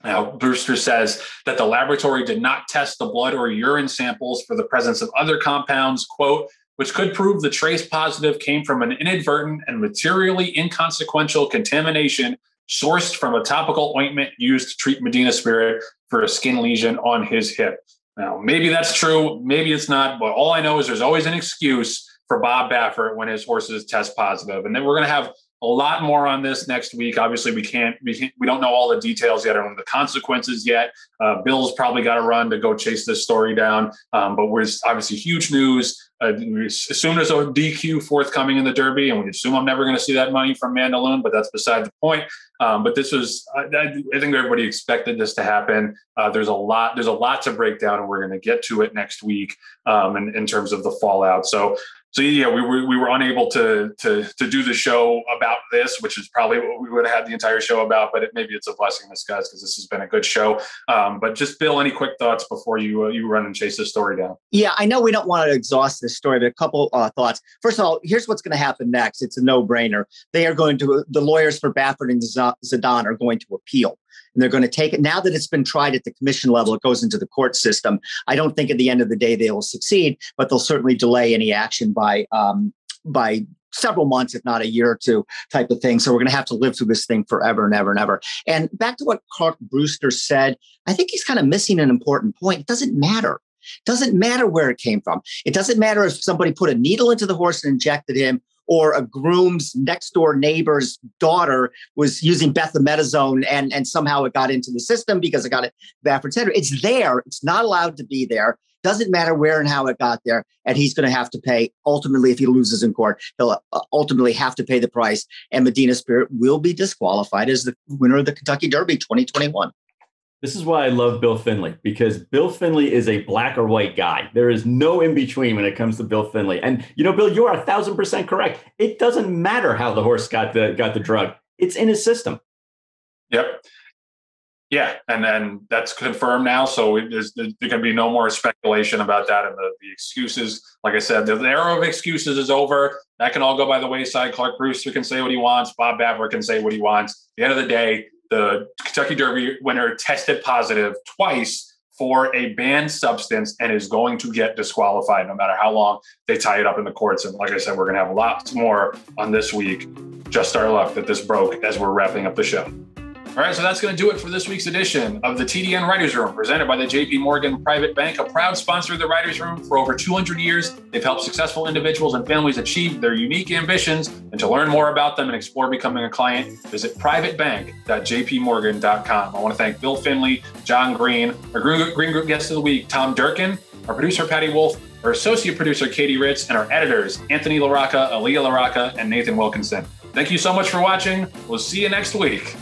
Now, Brewster says that the laboratory did not test the blood or urine samples for the presence of other compounds, quote, which could prove the trace positive came from an inadvertent and materially inconsequential contamination sourced from a topical ointment used to treat Medina Spirit for a skin lesion on his hip. Now, maybe that's true, maybe it's not, but all I know is there's always an excuse for Bob Baffert when his horses test positive. And then we're going to have a lot more on this next week. Obviously, we don't know all the details yet or the consequences yet. Bill's probably got to run to go chase this story down. But we're obviously huge news. We assume there's a DQ forthcoming in the Derby, and we assume I'm never going to see that money from Mandaloun, but that's beside the point. But this was, I think everybody expected this to happen. There's a lot to break down, and we're going to get to it next week in terms of the fallout. So yeah, we were unable to do the show about this, which is probably what we would have had the entire show about. But maybe it's a blessing in disguise because this has been a good show. But just Bill, any quick thoughts before you run and chase this story down? Yeah, I know we don't want to exhaust this story, but a couple thoughts. First of all, here's what's going to happen next. It's a no-brainer. The lawyers for Baffert and Zidan are going to appeal. And they're going to take it now that it's been tried at the commission level. It goes into the court system. I don't think at the end of the day they will succeed, but they'll certainly delay any action by several months, if not a year or two, type of thing. So we're going to have to live through this thing forever and ever and ever. And back to what Clark Brewster said, I think he's kind of missing an important point. It doesn't matter. It doesn't matter where it came from. It doesn't matter if somebody put a needle into the horse and injected him, or a groom's next door neighbor's daughter was using betamethasone and somehow it got into the system because it got it Baffert's head. It's there. It's not allowed to be there. Doesn't matter where and how it got there. And he's going to have to pay. Ultimately, if he loses in court, he'll ultimately have to pay the price. And Medina Spirit will be disqualified as the winner of the Kentucky Derby 2021. This is why I love Bill Finley, because Bill Finley is a black or white guy. There is no in between when it comes to Bill Finley. And, Bill, you are 1,000% correct. It doesn't matter how the horse got the drug. It's in his system. Yep. Yeah. And then that's confirmed now. So there can be no more speculation about that. And the excuses, like I said, the era of excuses is over. That can all go by the wayside. Clark Brewster can say what he wants. Bob Baffert can say what he wants. At the end of the day, the Kentucky Derby winner tested positive twice for a banned substance and is going to get disqualified no matter how long they tie it up in the courts. And like I said, we're going to have lots more on this week. Just our luck that this broke as we're wrapping up the show. All right, so that's going to do it for this week's edition of the TDN Writers Room, presented by the JP Morgan Private Bank, a proud sponsor of the Writers Room. For over 200 years, they've helped successful individuals and families achieve their unique ambitions. And to learn more about them and explore becoming a client, visit privatebank.jpmorgan.com. I want to thank Bill Finley, John Green, our Green Group guest of the week, Tom Durkin, our producer, Patty Wolf, our associate producer, Katie Ritz, and our editors, Anthony LaRocca, Aaliyah LaRocca, and Nathan Wilkinson. Thank you so much for watching. We'll see you next week.